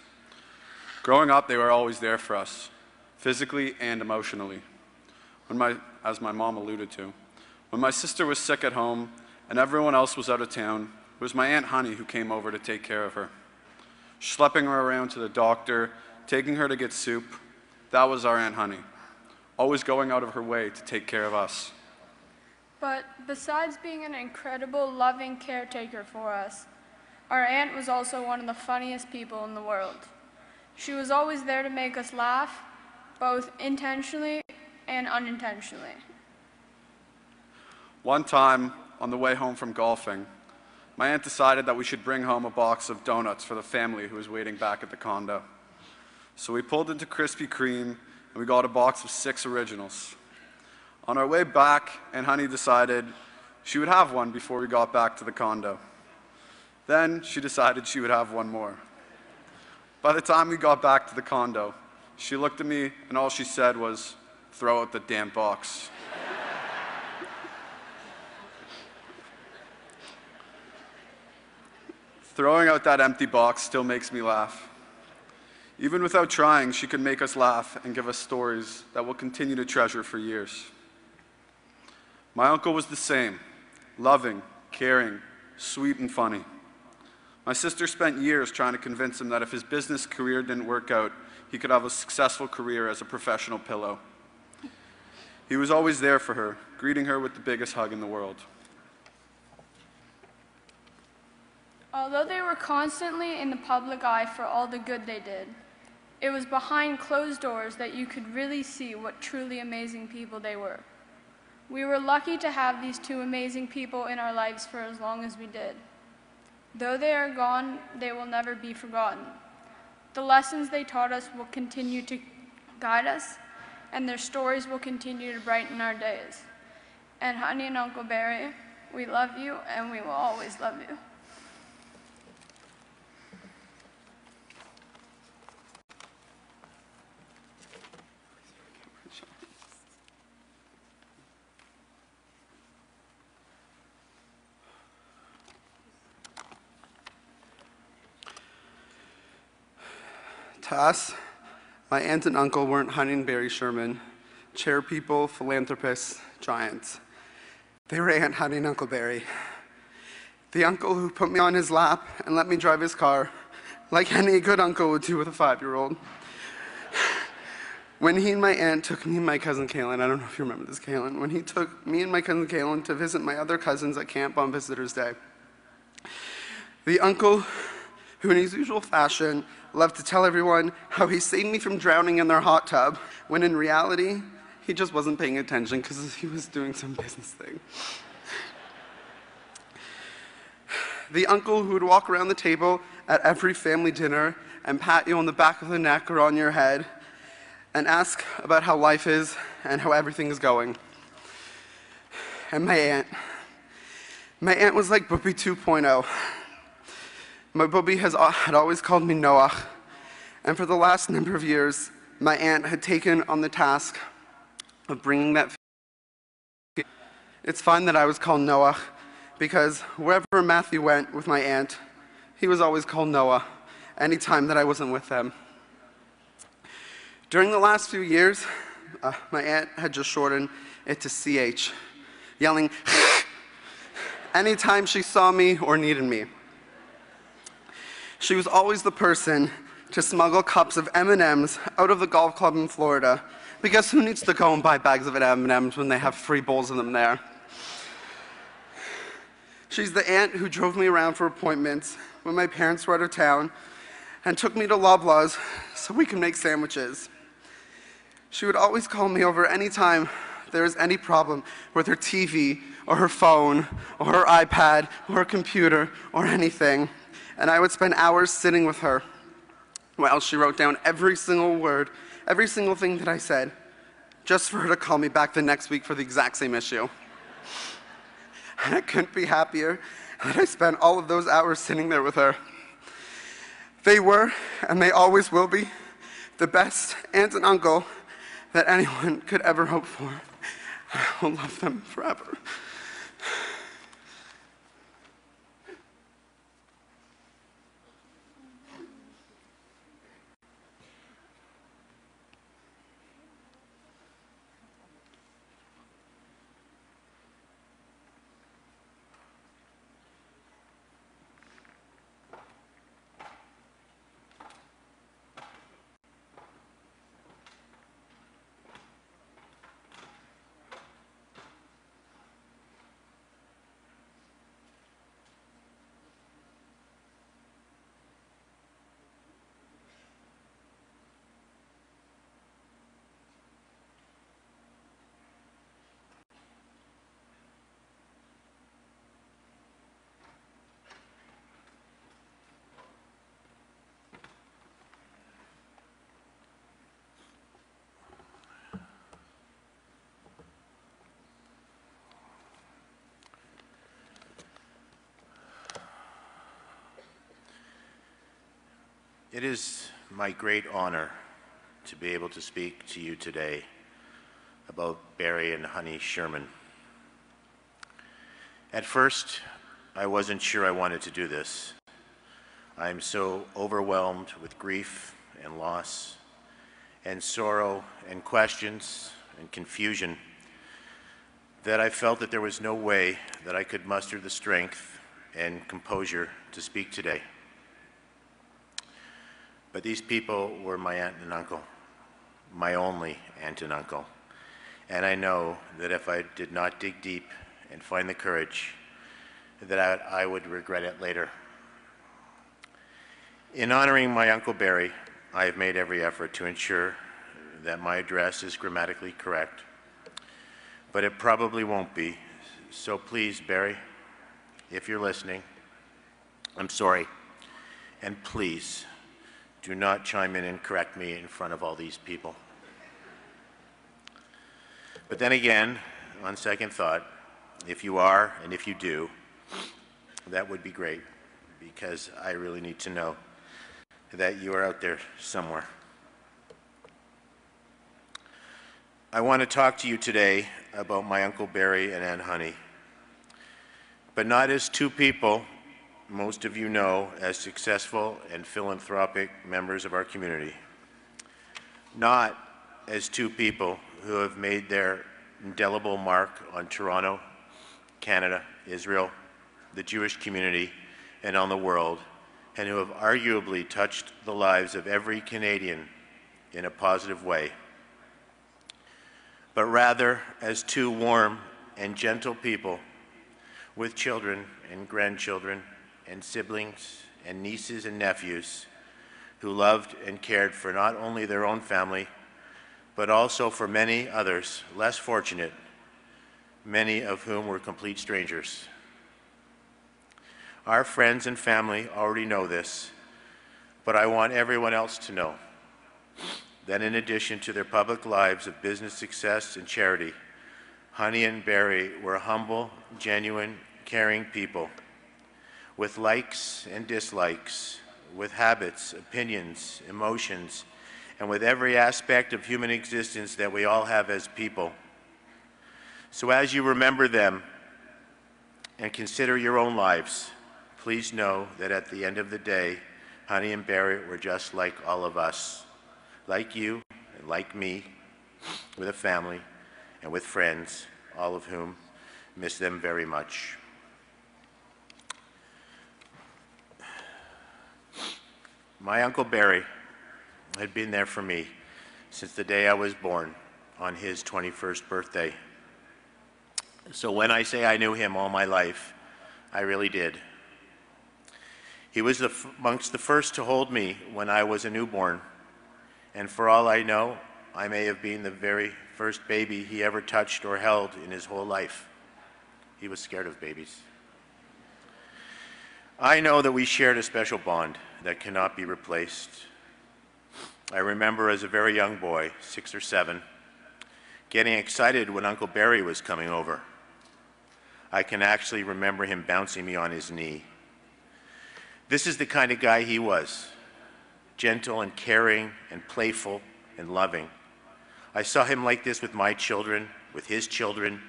Growing up, they were always there for us, physically and emotionally. As my mom alluded to, when my sister was sick at home and everyone else was out of town, it was my Aunt Honey who came over to take care of her. Schlepping her around to the doctor, taking her to get soup, that was our Aunt Honey, always going out of her way to take care of us. But besides being an incredible, loving caretaker for us, our aunt was also one of the funniest people in the world. She was always there to make us laugh, both intentionally and unintentionally. One time, on the way home from golfing, my aunt decided that we should bring home a box of donuts for the family who was waiting back at the condo. So we pulled into Krispy Kreme and we got a box of 6 originals. On our way back, Aunt Honey decided she would have one before we got back to the condo. Then she decided she would have one more. By the time we got back to the condo, she looked at me and all she said was, "Throw out the damn box." Throwing out that empty box still makes me laugh. Even without trying, she could make us laugh and give us stories that we'll continue to treasure for years. My uncle was the same, loving, caring, sweet, and funny. My sister spent years trying to convince him that if his business career didn't work out, he could have a successful career as a professional pillow. He was always there for her, greeting her with the biggest hug in the world. Although they were constantly in the public eye for all the good they did, it was behind closed doors that you could really see what truly amazing people they were. We were lucky to have these 2 amazing people in our lives for as long as we did. Though they are gone, they will never be forgotten. The lessons they taught us will continue to guide us, and their stories will continue to brighten our days. And Honey and Uncle Barry, we love you, and we will always love you. To us, my aunt and uncle weren't Honey and Barry Sherman, chair people, philanthropists, giants. They were Aunt Hattie and Uncle Barry. The uncle who put me on his lap and let me drive his car, like any good uncle would do with a 5-year-old. When he and my aunt took me and my cousin Kaylin, I don't know if you remember this, Kaylin, when he took me and my cousin Kaylin to visit my other cousins at camp on Visitor's Day. The uncle who in his usual fashion loved to tell everyone how he saved me from drowning in their hot tub, when in reality, he just wasn't paying attention because he was doing some business thing. The uncle who would walk around the table at every family dinner and pat you on the back of the neck or on your head and ask about how life is and how everything is going. And my aunt. My aunt was like Bubby 2.0. My Bubby had always called me Noah, and for the last number of years, my aunt had taken on the task of bringing that. It's fine that I was called Noah, because wherever Matthew went with my aunt, he was always called Noah, anytime that I wasn't with them. During the last few years, my aunt had just shortened it to CH, yelling anytime she saw me or needed me. She was always the person to smuggle cups of M&Ms out of the golf club in Florida, because who needs to go and buy bags of M&Ms when they have free bowls of them there? She's the aunt who drove me around for appointments when my parents were out of town and took me to Loblaws so we could make sandwiches. She would always call me over anytime there was any problem with her TV or her phone or her iPad or her computer or anything, and I would spend hours sitting with her while she wrote down every single word, every single thing that I said, just for her to call me back the next week for the exact same issue. And I couldn't be happier that I spent all of those hours sitting there with her. They were, and they always will be, the best aunt and uncle that anyone could ever hope for. I will love them forever. It is my great honor to be able to speak to you today about Barry and Honey Sherman. At first, I wasn't sure I wanted to do this. I'm so overwhelmed with grief and loss and sorrow and questions and confusion that I felt that there was no way that I could muster the strength and composure to speak today. But these people were my aunt and uncle, my only aunt and uncle. And I know that if I did not dig deep and find the courage, that I would regret it later. In honoring my Uncle Barry, I have made every effort to ensure that my address is grammatically correct, but it probably won't be. So please, Barry, if you're listening, I'm sorry, and please, do not chime in and correct me in front of all these people. But then again, on second thought, if you are and if you do, that would be great, because I really need to know that you are out there somewhere. I want to talk to you today about my Uncle Barry and Aunt Honey, but not as two people most of you know as successful and philanthropic members of our community. Not as two people who have made their indelible mark on Toronto Canada, Israel, the Jewish community, and on the world, and who have arguably touched the lives of every Canadian in a positive way, but rather as two warm and gentle people with children and grandchildren and siblings and nieces and nephews who loved and cared for not only their own family, but also for many others less fortunate, many of whom were complete strangers. Our friends and family already know this, but I want everyone else to know that in addition to their public lives of business success and charity, Honey and Barry were humble, genuine, caring people with likes and dislikes, with habits, opinions, emotions, and with every aspect of human existence that we all have as people. So as you remember them and consider your own lives, please know that at the end of the day, Honey and Barry were just like all of us, like you and like me, with a family and with friends, all of whom miss them very much. My Uncle Barry had been there for me since the day I was born on his 21st birthday. So when I say I knew him all my life, I really did. He was amongst the first to hold me when I was a newborn, and for all I know, I may have been the very first baby he ever touched or held in his whole life. He was scared of babies. I know that we shared a special bond that cannot be replaced. I remember as a very young boy, 6 or 7, getting excited when Uncle Barry was coming over. I can actually remember him bouncing me on his knee. This is the kind of guy he was, gentle and caring and playful and loving. I saw him like this with my children, with his children,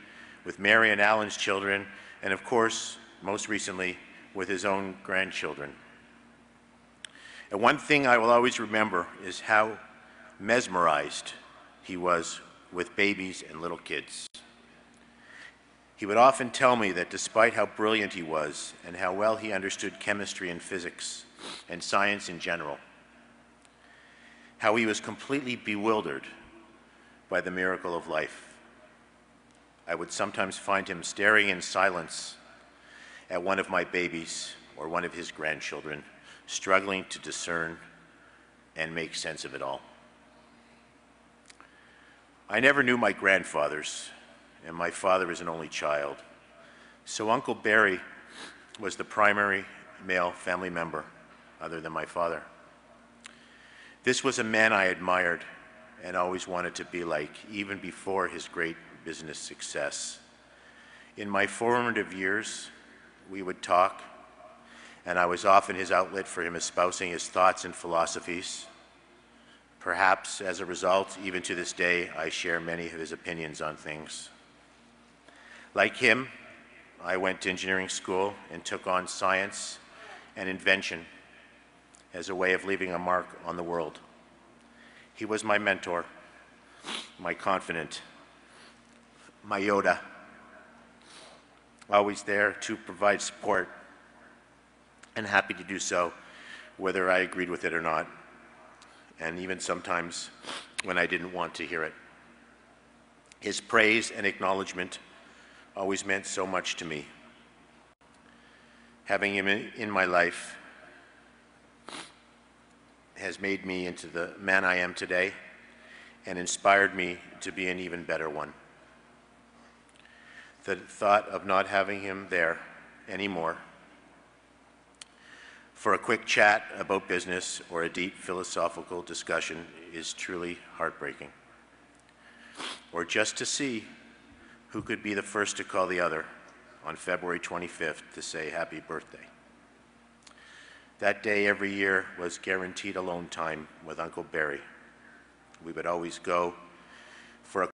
with Mary and Alan's children, and of course, most recently, with his own grandchildren. And one thing I will always remember is how mesmerized he was with babies and little kids. He would often tell me that despite how brilliant he was and how well he understood chemistry and physics and science in general, how he was completely bewildered by the miracle of life. I would sometimes find him staring in silence at one of my babies or one of his grandchildren, struggling to discern and make sense of it all. I never knew my grandfathers, and my father is an only child. So Uncle Barry was the primary male family member, other than my father. This was a man I admired and always wanted to be like, even before his great business success. In my formative years, we would talk, and I was often his outlet for him espousing his thoughts and philosophies. Perhaps as a result, even to this day, I share many of his opinions on things. Like him, I went to engineering school and took on science and invention as a way of leaving a mark on the world. He was my mentor, my confidant, my Yoda, always there to provide support, and happy to do so, whether I agreed with it or not, and even sometimes when I didn't want to hear it. His praise and acknowledgement always meant so much to me. Having him in my life has made me into the man I am today and inspired me to be an even better one. The thought of not having him there anymore for a quick chat about business or a deep philosophical discussion is truly heartbreaking. Or just to see who could be the first to call the other on February 25th to say happy birthday. That day every year was guaranteed alone time with Uncle Barry. We would always go for a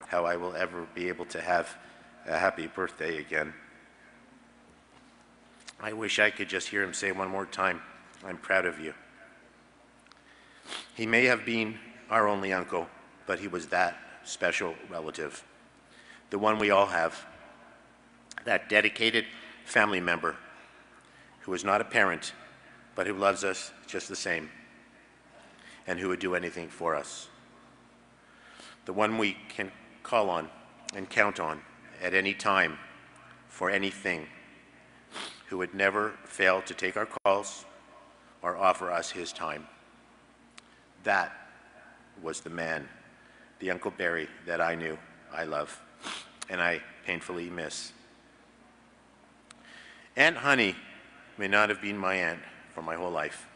how I will ever be able to have a happy birthday again. I wish I could just hear him say one more time, "I'm proud of you." He may have been our only uncle, but he was that special relative, the one we all have, that dedicated family member who is not a parent, but who loves us just the same, and who would do anything for us. The one we can call on and count on at any time for anything, who would never fail to take our calls or offer us his time. That was the man, the Uncle Barry that I knew, I love, and I painfully miss. Aunt Honey may not have been my aunt for my whole life,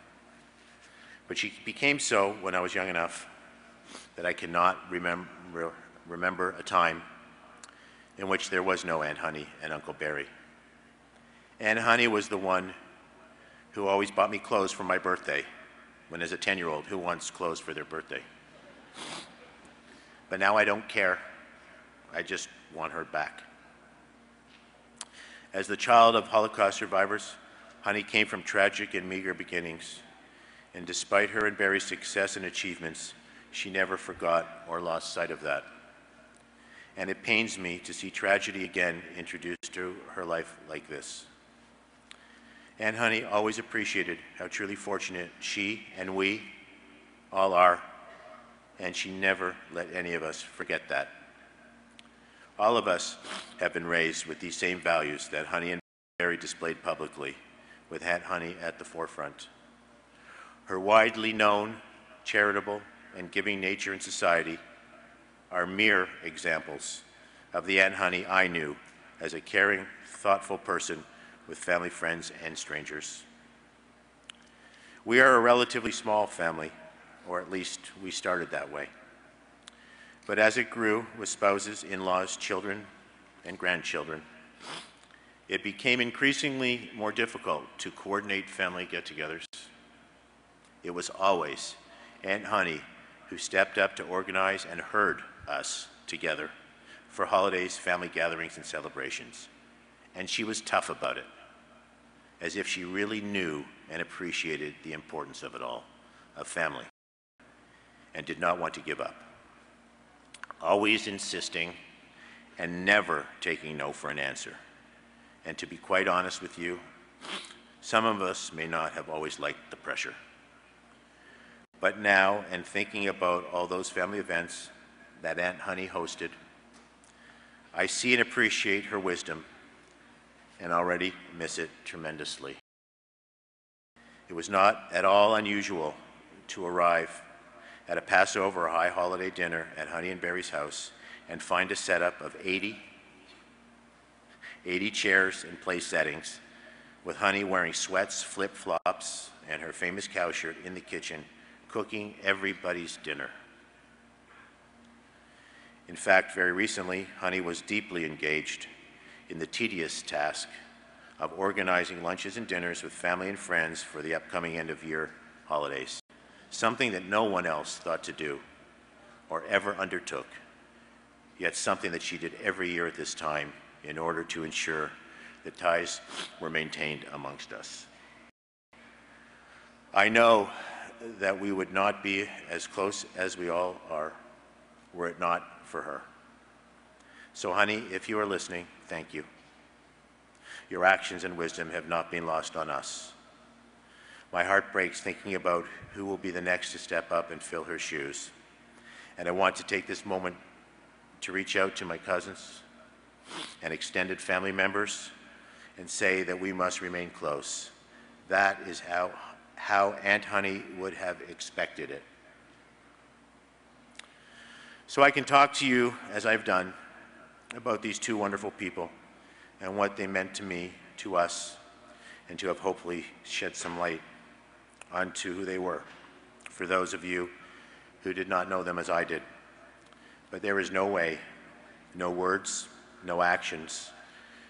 but she became so when I was young enough that I cannot remember a time in which there was no Aunt Honey and Uncle Barry. Aunt Honey was the one who always bought me clothes for my birthday, when as a 10-year-old, who wants clothes for their birthday? But now I don't care. I just want her back. As the child of Holocaust survivors, Honey came from tragic and meager beginnings, and despite her and Barry's success and achievements, she never forgot or lost sight of that. And it pains me to see tragedy again introduced to her life like this. Aunt Honey always appreciated how truly fortunate she and we all are, and she never let any of us forget that. All of us have been raised with these same values that Honey and Barry displayed publicly, with Aunt Honey at the forefront. Her widely known, charitable, and giving nature in society are mere examples of the Aunt Honey I knew as a caring, thoughtful person with family, friends, and strangers. We are a relatively small family, or at least we started that way. But as it grew with spouses, in-laws, children, and grandchildren, it became increasingly more difficult to coordinate family get-togethers. It was always Aunt Honey who stepped up to organize and herd us together for holidays, family gatherings, and celebrations. And she was tough about it, as if she really knew and appreciated the importance of it all, of family, and did not want to give up. Always insisting and never taking no for an answer. And to be quite honest with you, some of us may not have always liked the pressure. But now, and thinking about all those family events that Aunt Honey hosted, I see and appreciate her wisdom and already miss it tremendously. It was not at all unusual to arrive at a Passover or high holiday dinner at Honey and Barry's house and find a setup of 80 chairs and place settings, with Honey wearing sweats, flip-flops, and her famous cow shirt in the kitchen, cooking everybody's dinner. In fact, very recently, Honey was deeply engaged in the tedious task of organizing lunches and dinners with family and friends for the upcoming end-of-year holidays, something that no one else thought to do or ever undertook, yet something that she did every year at this time in order to ensure that ties were maintained amongst us. I know that we would not be as close as we all are were it not for her. So, Honey, if you are listening, thank you. Your actions and wisdom have not been lost on us. My heart breaks thinking about who will be the next to step up and fill her shoes. And I want to take this moment to reach out to my cousins and extended family members and say that we must remain close. That is how Aunt Honey would have expected it. So I can talk to you, as I've done, about these two wonderful people and what they meant to me, to us, and to have hopefully shed some light onto who they were, for those of you who did not know them as I did. But there is no way, no words, no actions,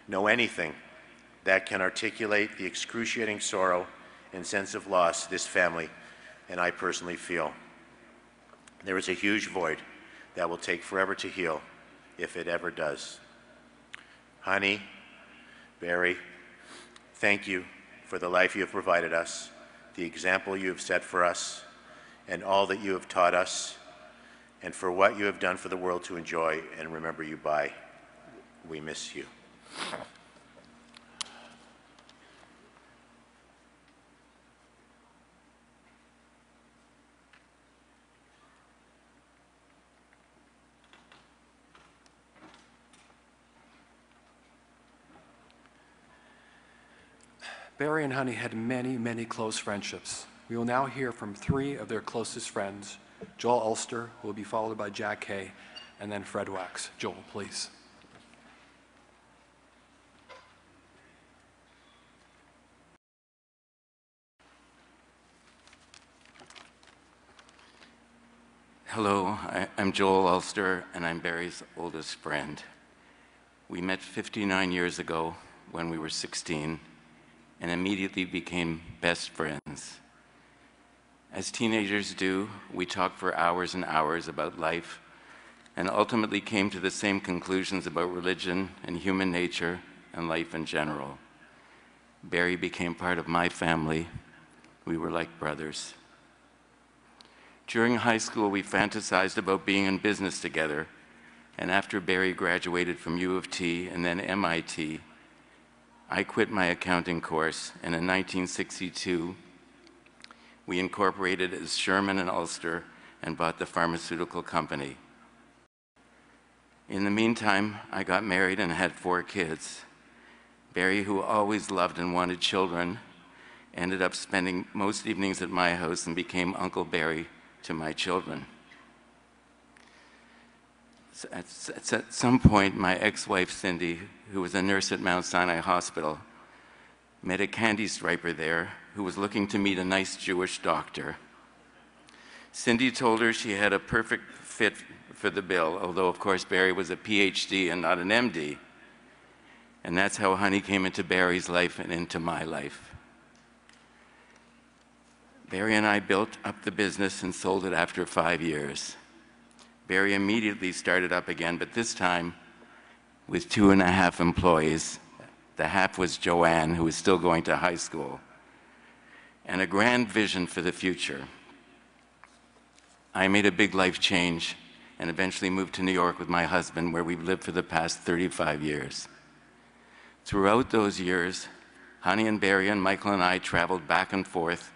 no anything that can articulate the excruciating sorrow and sense of loss this family and I personally feel. There is a huge void that will take forever to heal, if it ever does. Honey, Barry, thank you for the life you have provided us, the example you have set for us, and all that you have taught us and for what you have done for the world to enjoy and remember you by. We miss you. Barry and Honey had many, many close friendships. We will now hear from 3 of their closest friends, Joel Ulster, who will be followed by Jack Kay, and then Fred Wax. Joel, please. Hello, I'm Joel Ulster, and I'm Barry's oldest friend. We met 59 years ago when we were 16, and immediately became best friends. As teenagers do, we talked for hours and hours about life, and ultimately came to the same conclusions about religion and human nature and life in general. Barry became part of my family. We were like brothers. During high school, we fantasized about being in business together, and after Barry graduated from U of T and then MIT, I quit my accounting course, and in 1962, we incorporated as Sherman and Ulster and bought the pharmaceutical company. In the meantime, I got married and had 4 kids. Barry, who always loved and wanted children, ended up spending most evenings at my house and became Uncle Barry to my children. At some point, my ex-wife, Cindy, who was a nurse at Mount Sinai Hospital, met a candy striper there who was looking to meet a nice Jewish doctor. Cindy told her she had a perfect fit for the bill, although of course Barry was a PhD and not an MD. And that's how Honey came into Barry's life and into my life. Barry and I built up the business and sold it after 5 years. Barry immediately started up again, but this time with 2.5 employees. The half was Joanne, who was still going to high school, and a grand vision for the future. I made a big life change and eventually moved to New York with my husband, where we've lived for the past 35 years. Throughout those years, Honey and Barry and Michael and I traveled back and forth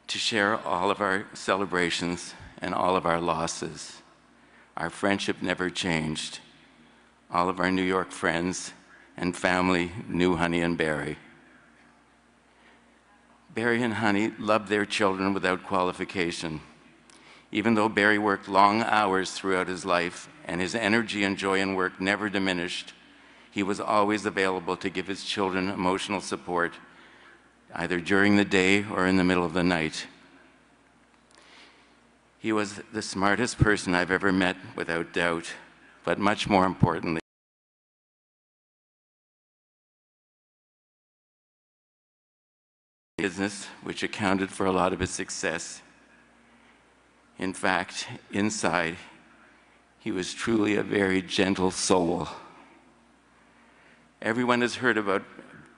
to share all of our celebrations and all of our losses. Our friendship never changed. All of our New York friends and family knew Honey and Barry. Barry and Honey loved their children without qualification. Even though Barry worked long hours throughout his life and his energy and joy in work never diminished, he was always available to give his children emotional support, either during the day or in the middle of the night. He was the smartest person I've ever met, without doubt, but much more importantly, business, which accounted for a lot of his success. In fact, inside, he was truly a very gentle soul. Everyone has heard about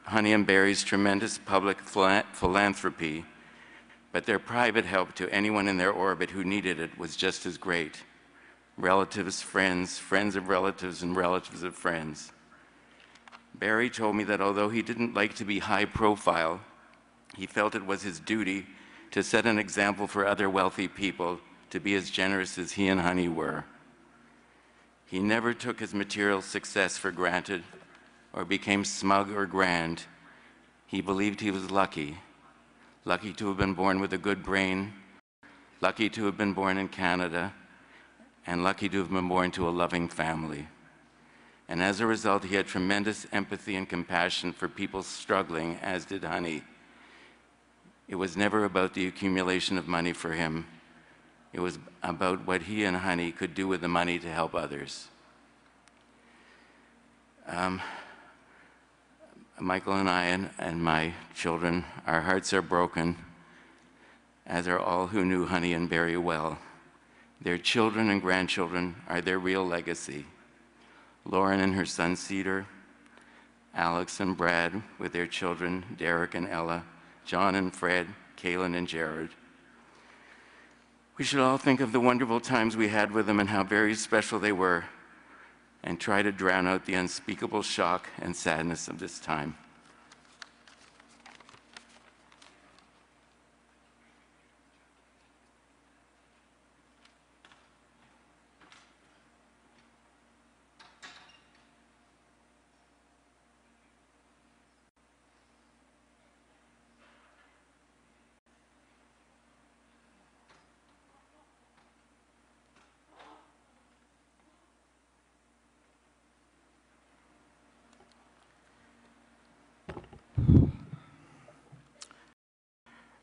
Honey and Barry's tremendous public philanthropy, but their private help to anyone in their orbit who needed it was just as great. Relatives, friends, friends of relatives, and relatives of friends. Barry told me that although he didn't like to be high profile, he felt it was his duty to set an example for other wealthy people to be as generous as he and Honey were. He never took his material success for granted or became smug or grand. He believed he was lucky to have been born with a good brain, lucky to have been born in Canada, and lucky to have been born to a loving family. And as a result, he had tremendous empathy and compassion for people struggling, as did Honey. It was never about the accumulation of money for him. It was about what he and Honey could do with the money to help others. Michael and I and my children, our hearts are broken, as are all who knew Honey and Barry well. Their children and grandchildren are their real legacy. Lauren and her son Cedar, Alex and Brad with their children Derek and Ella, John and Fred, Kaylin and Jared. We should all think of the wonderful times we had with them and how very special they were, and try to drown out the unspeakable shock and sadness of this time.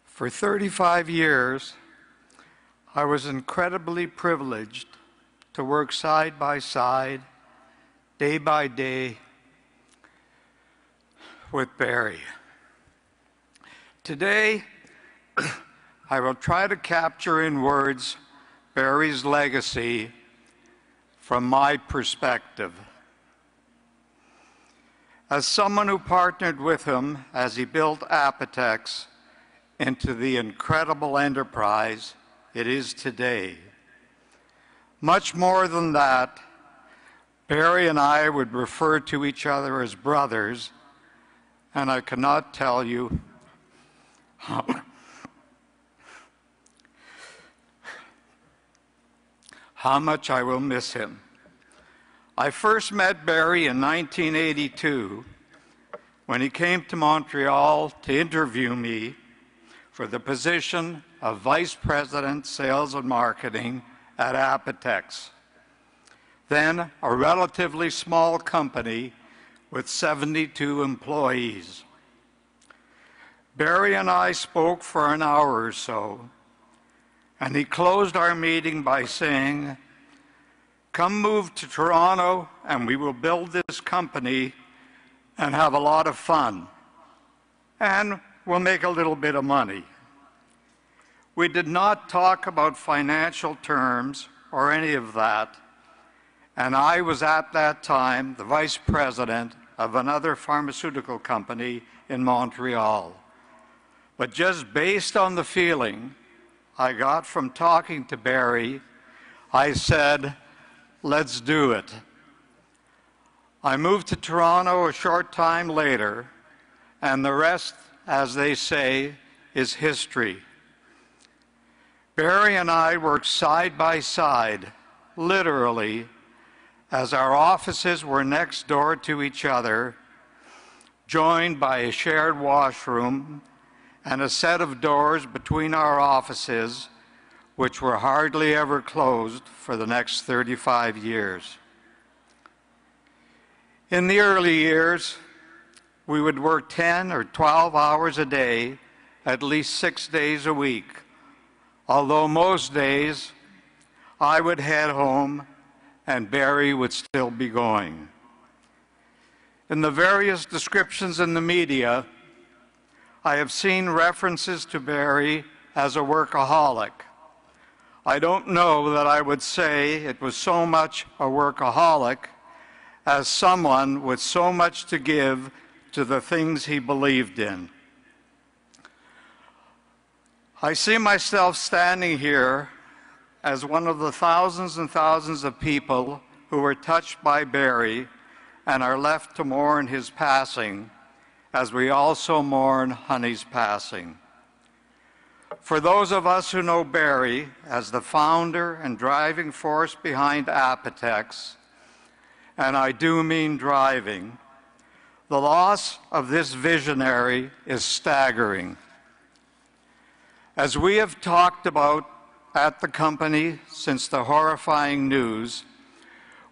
For 35 years, I was incredibly privileged to work side by side, day by day, with Barry. Today, I will try to capture in words Barry's legacy from my perspective. As someone who partnered with him as he built Apotex into the incredible enterprise it is today. Much more than that, Barry and I would refer to each other as brothers, and I cannot tell you how much I will miss him. I first met Barry in 1982 when he came to Montreal to interview me for the position of Vice President, Sales and Marketing at Apotex, then a relatively small company with 72 employees. Barry and I spoke for an hour or so, and he closed our meeting by saying, "Come move to Toronto and we will build this company and have a lot of fun. And we'll make a little bit of money." We did not talk about financial terms or any of that, and I was at that time the vice president of another pharmaceutical company in Montreal. But just based on the feeling I got from talking to Barry, I said, "Let's do it." I moved to Toronto a short time later, and the rest, as they say, is history. Barry and I worked side by side, literally, as our offices were next door to each other, joined by a shared washroom and a set of doors between our offices, which were hardly ever closed for the next 35 years. In the early years, we would work 10 or 12 hours a day, at least 6 days a week, although most days I would head home and Barry would still be going. In the various descriptions in the media, I have seen references to Barry as a workaholic. I don't know that I would say it was so much a workaholic as someone with so much to give to the things he believed in. I see myself standing here as one of the thousands and thousands of people who were touched by Barry and are left to mourn his passing, as we also mourn Honey's passing. For those of us who know Barry as the founder and driving force behind Apotex, and I do mean driving, the loss of this visionary is staggering. As we have talked about at the company since the horrifying news,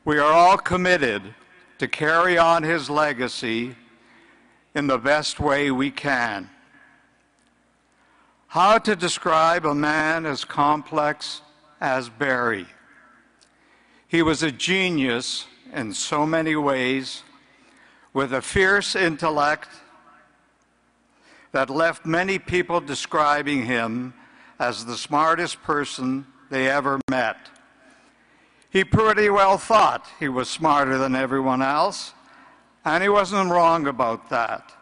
we are all committed to carry on his legacy in the best way we can. How to describe a man as complex as Barry? He was a genius in so many ways, with a fierce intellect that left many people describing him as the smartest person they ever met. He pretty well thought he was smarter than everyone else, and he wasn't wrong about that.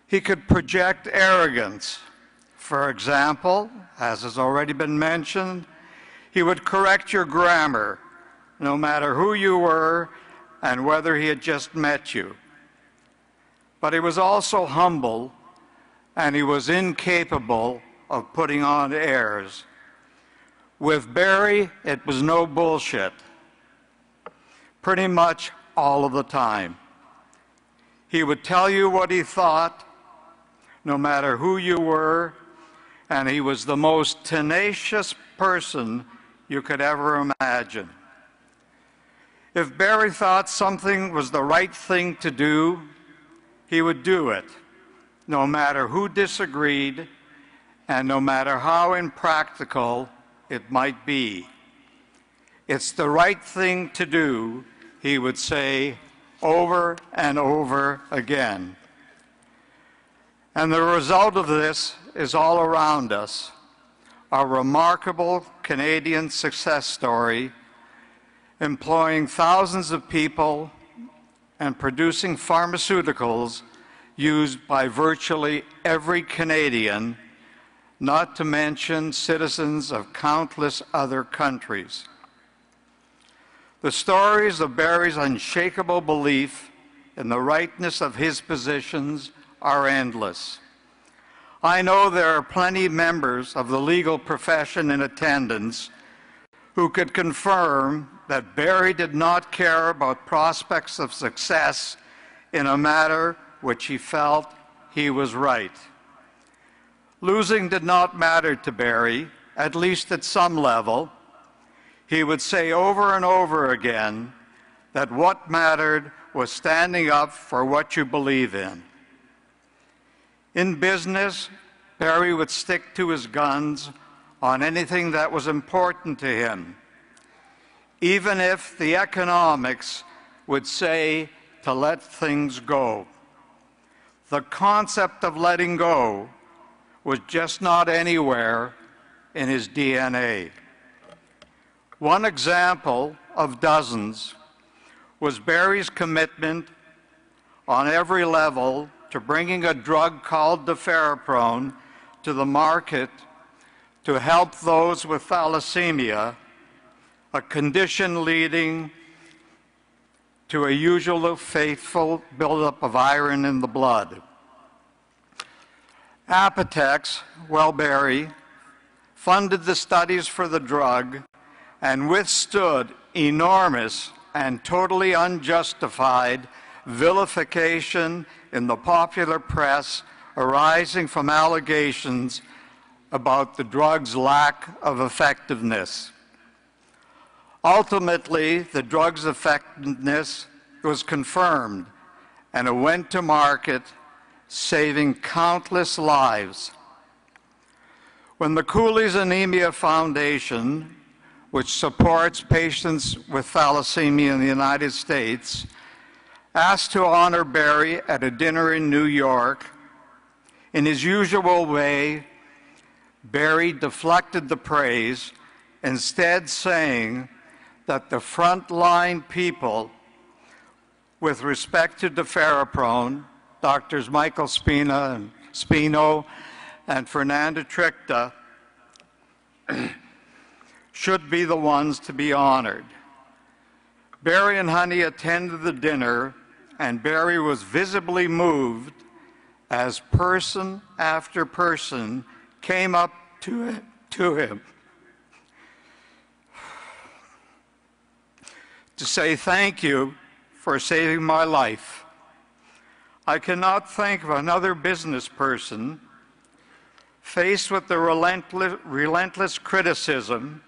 He could project arrogance, For example, as has already been mentioned, he would correct your grammar, no matter who you were and whether he had just met you. But he was also humble, and he was incapable of putting on airs. With Barry, it was no bullshit, pretty much all of the time. He would tell you what he thought, no matter who you were, and he was the most tenacious person you could ever imagine. If Barry thought something was the right thing to do, he would do it, no matter who disagreed and no matter how impractical it might be. It's the right thing to do, he would say over and over again. And the result of this is all around us, a remarkable Canadian success story employing thousands of people and producing pharmaceuticals used by virtually every Canadian, not to mention citizens of countless other countries. The stories of Barry's unshakable belief in the rightness of his positions are endless. I know there are plenty of members of the legal profession in attendance who could confirm that Barry did not care about prospects of success in a matter which he felt he was right. Losing did not matter to Barry, at least at some level. He would say over and over again that what mattered was standing up for what you believe in. In business, Barry would stick to his guns on anything that was important to him, even if the economics would say to let things go. The concept of letting go was just not anywhere in his DNA. One example of dozens was Barry's commitment on every level to bringing a drug called deferoprone to the market to help those with thalassemia, a condition leading to a usual faithful buildup of iron in the blood. Apotex, well, Barry, funded the studies for the drug and withstood enormous and totally unjustified vilification in the popular press arising from allegations about the drug's lack of effectiveness. Ultimately, the drug's effectiveness was confirmed, and it went to market, saving countless lives. When the Cooley's Anemia Foundation, which supports patients with thalassemia in the United States, asked to honor Barry at a dinner in New York, in his usual way, Barry deflected the praise, instead saying that the frontline people with respect to deferoprone, Drs. Michael Spino and Fernanda Trichta, should be the ones to be honored. Barry and Honey attended the dinner, and Barry was visibly moved as person after person came up to him to say thank you for saving my life. I cannot think of another business person faced with the relentless criticism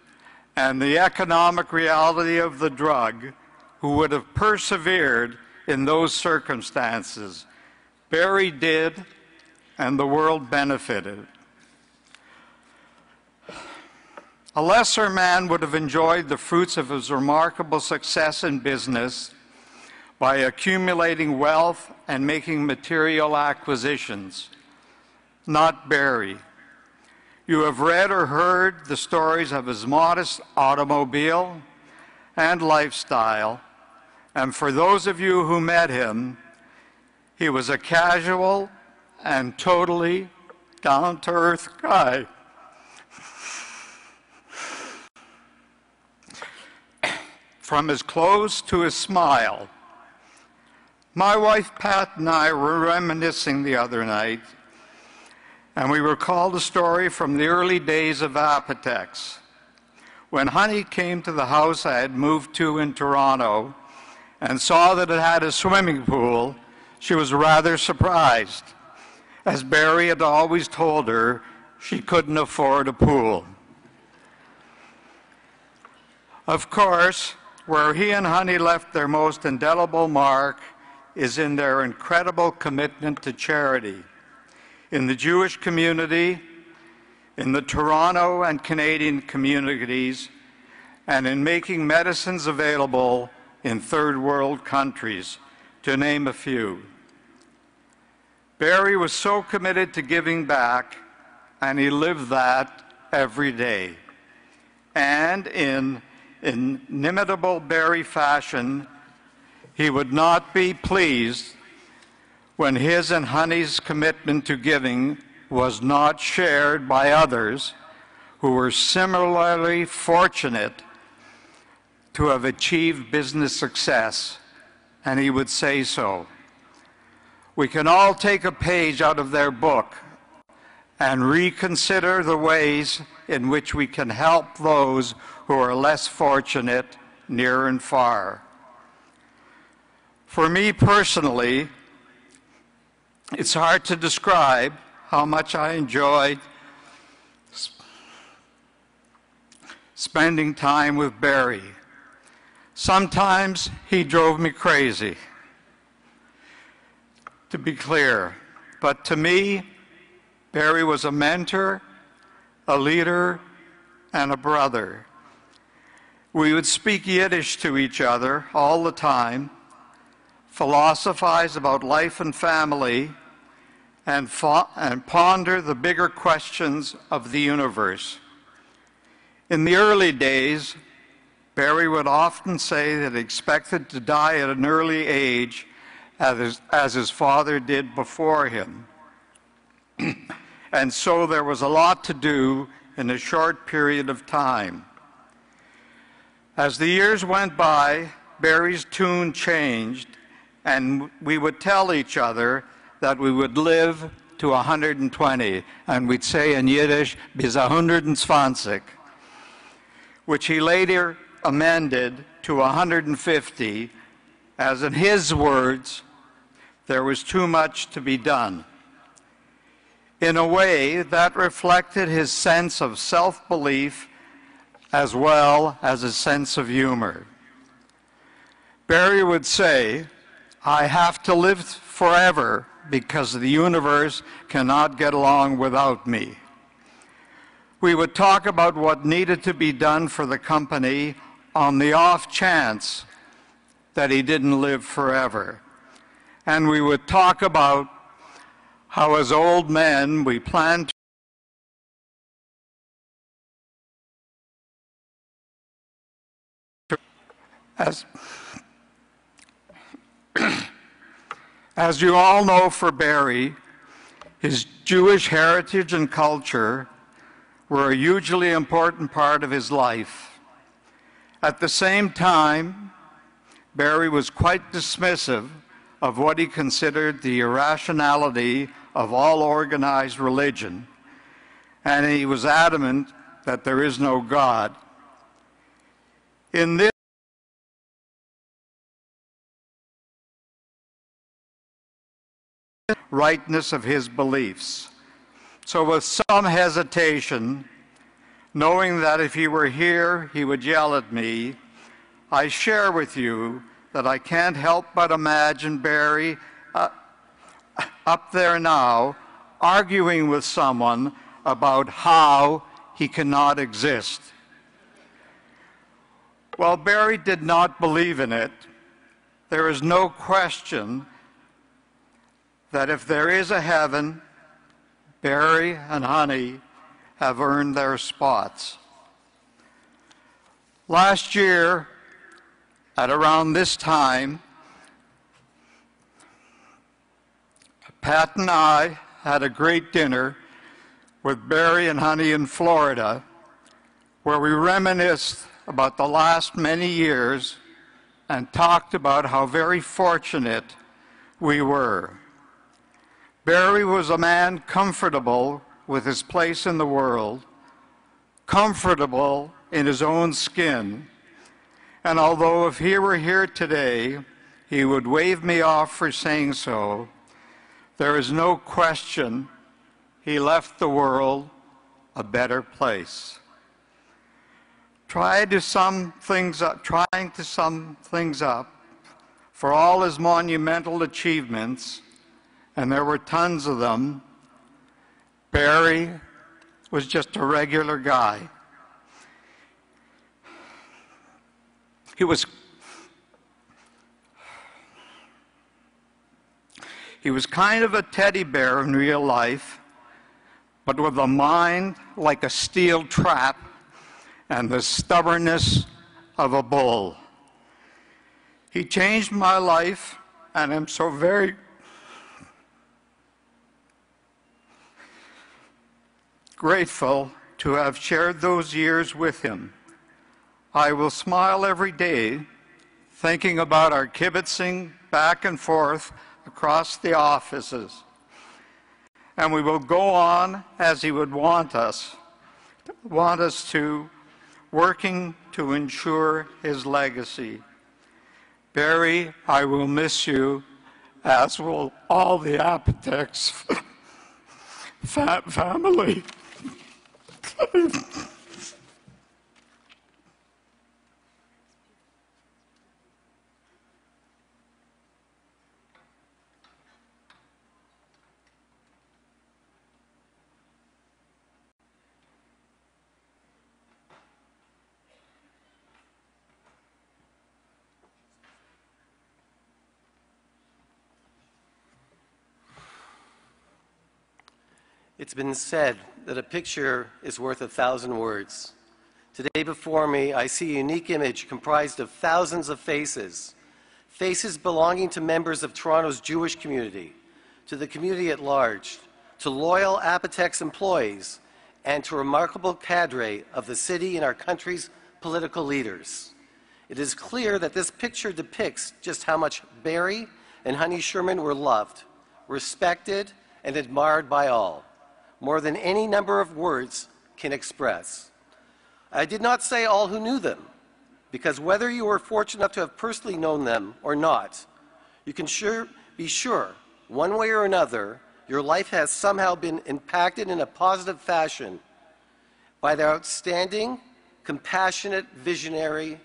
and the economic reality of the drug who would have persevered in those circumstances. Barry did, and the world benefited. A lesser man would have enjoyed the fruits of his remarkable success in business by accumulating wealth and making material acquisitions. Not Barry. You have read or heard the stories of his modest automobile and lifestyle, and for those of you who met him, he was a casual and totally down-to-earth guy. From his clothes to his smile. My wife Pat and I were reminiscing the other night, and we recalled a story from the early days of Apotex. When Honey came to the house I had moved to in Toronto and saw that it had a swimming pool, she was rather surprised, as Barry had always told her she couldn't afford a pool. Of course, where he and Honey left their most indelible mark is in their incredible commitment to charity. In the Jewish community, in the Toronto and Canadian communities, and in making medicines available in third world countries, to name a few. Barry was so committed to giving back, and he lived that every day. And in inimitable Barry fashion, he would not be pleased when his and Honey's commitment to giving was not shared by others who were similarly fortunate to have achieved business success, and he would say so. We can all take a page out of their book and reconsider the ways in which we can help those who are less fortunate near and far. For me personally, it's hard to describe how much I enjoyed spending time with Barry. Sometimes he drove me crazy, to be clear, but to me, Barry was a mentor, a leader, and a brother. We would speak Yiddish to each other all the time, philosophize about life and family, and ponder the bigger questions of the universe. In the early days, Barry would often say that he expected to die at an early age, as his father did before him. And so there was a lot to do in a short period of time. As the years went by, Barry's tune changed, and we would tell each other that we would live to 120, and we'd say in Yiddish, bis 120, which he later amended to 150, as in his words, there was too much to be done. In a way, that reflected his sense of self-belief as well as a sense of humor. Barry would say, I have to live forever because the universe cannot get along without me. We would talk about what needed to be done for the company on the off chance that he didn't live forever. And we would talk about how as old men we planned to As you all know, for Barry, his Jewish heritage and culture were a hugely important part of his life. At the same time, Barry was quite dismissive of what he considered the irrationality of all organized religion, and he was adamant that there is no God. In this rightness of his beliefs. So with some hesitation, knowing that if he were here, he would yell at me, I share with you that I can't help but imagine Barry up there now arguing with someone about how he cannot exist. While Barry did not believe in it, there is no question that if there is a heaven, Barry and Honey have earned their spots. Last year, at around this time, Pat and I had a great dinner with Barry and Honey in Florida, where we reminisced about the last many years and talked about how very fortunate we were. Barry was a man comfortable with his place in the world, comfortable in his own skin, and although if he were here today, he would wave me off for saying so, there is no question he left the world a better place. Trying to sum things up for all his monumental achievements, and there were tons of them, Barry was just a regular guy. He was kind of a teddy bear in real life, but with a mind like a steel trap and the stubbornness of a bull. He changed my life, and I'm so very grateful to have shared those years with him. I will smile every day thinking about our kibitzing back and forth across the offices. And we will go on as he would want us to, working to ensure his legacy. Barry, I will miss you, as will all the Apotex family. It's been said that a picture is worth 1,000 words. Today before me, I see a unique image comprised of thousands of faces, faces belonging to members of Toronto's Jewish community, to the community at large, to loyal Apotex employees, and to a remarkable cadre of the city and our country's political leaders. It is clear that this picture depicts just how much Barry and Honey Sherman were loved, respected, and admired by all, more than any number of words can express. I did not say all who knew them, because whether you were fortunate enough to have personally known them or not, you can be sure, one way or another, your life has somehow been impacted in a positive fashion by their outstanding, compassionate, visionary,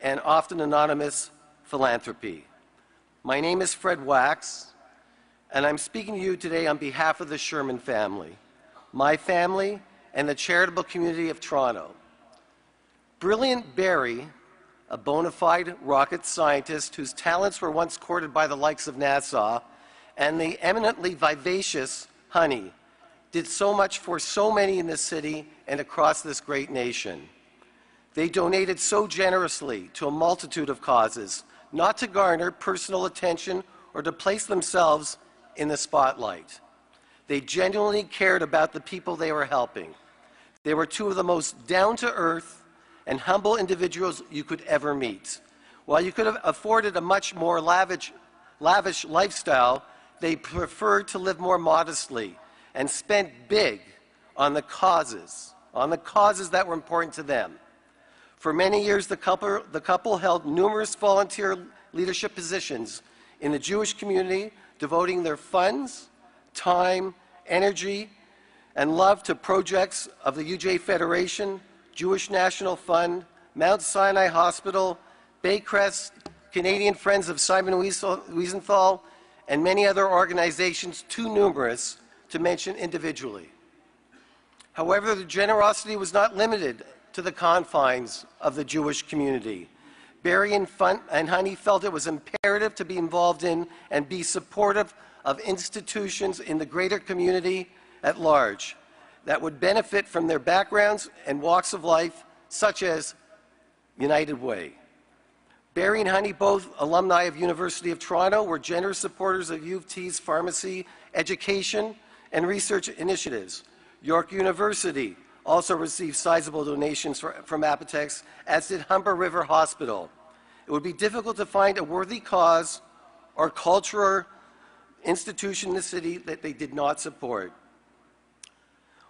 and often anonymous philanthropy. My name is Fred Wax, and I'm speaking to you today on behalf of the Sherman family, my family, and the charitable community of Toronto. Brilliant Barry, a bona fide rocket scientist whose talents were once courted by the likes of NASA, and the eminently vivacious Honey, did so much for so many in this city and across this great nation. They donated so generously to a multitude of causes, not to garner personal attention or to place themselves in the spotlight. They genuinely cared about the people they were helping. They were two of the most down-to-earth and humble individuals you could ever meet. While you could have afforded a much more lavish lifestyle, they preferred to live more modestly and spent big on the causes that were important to them. For many years, the couple held numerous volunteer leadership positions in the Jewish community, devoting their funds, time, energy, and love to projects of the UJ Federation, Jewish National Fund, Mount Sinai Hospital, Baycrest, Canadian Friends of Simon Wiesenthal, and many other organizations too numerous to mention individually. However, the generosity was not limited to the confines of the Jewish community. Barry and Honey felt it was imperative to be involved in and be supportive of institutions in the greater community at large that would benefit from their backgrounds and walks of life, such as United Way. Barry and Honey, both alumni of University of Toronto, were generous supporters of U of T's pharmacy, education, and research initiatives. York University also received sizable donations from Apotex, as did Humber River Hospital. It would be difficult to find a worthy cause or cultural institution in the city that they did not support.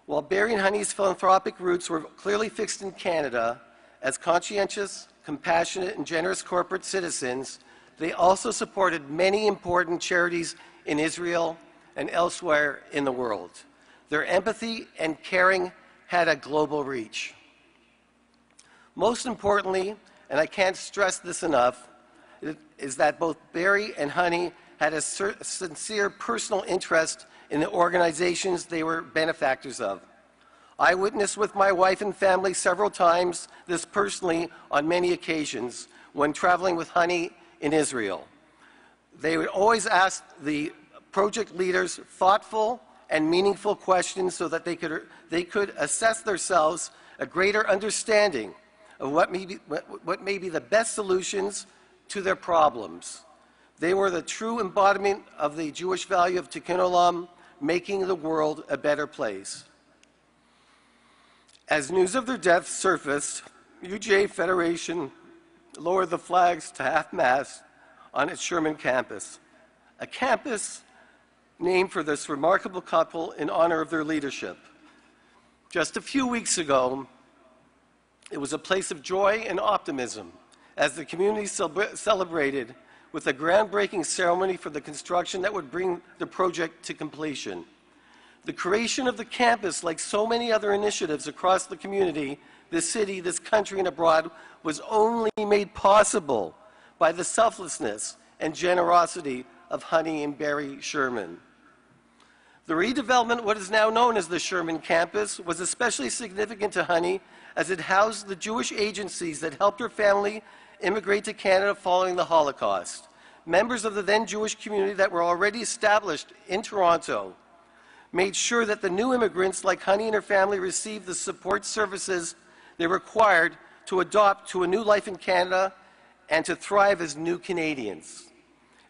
While Barry and Honey's philanthropic roots were clearly fixed in Canada, as conscientious, compassionate, and generous corporate citizens, they also supported many important charities in Israel and elsewhere in the world. Their empathy and caring had a global reach. Most importantly, and I can't stress this enough, is that both Barry and Honey had a sincere personal interest in the organizations they were benefactors of. I witnessed with my wife and family several times this personally on many occasions when traveling with Honey in Israel. They would always ask the project leaders thoughtful and meaningful questions so that they could assess themselves a greater understanding of what may be the best solutions to their problems. They were the true embodiment of the Jewish value of Tikkun Olam, making the world a better place. As news of their deaths surfaced, UJ Federation lowered the flags to half-mast on its Sherman campus, a campus named for this remarkable couple in honor of their leadership. Just a few weeks ago, it was a place of joy and optimism as the community celebrated with a groundbreaking ceremony for the construction that would bring the project to completion. The creation of the campus, like so many other initiatives across the community, this city, this country, and abroad, was only made possible by the selflessness and generosity of Honey and Barry Sherman. The redevelopment, what is now known as the Sherman campus, was especially significant to Honey as it housed the Jewish agencies that helped her family immigrate to Canada following the Holocaust. Members of the then Jewish community that were already established in Toronto made sure that the new immigrants like Honey and her family received the support services they required to adopt to a new life in Canada and to thrive as new Canadians.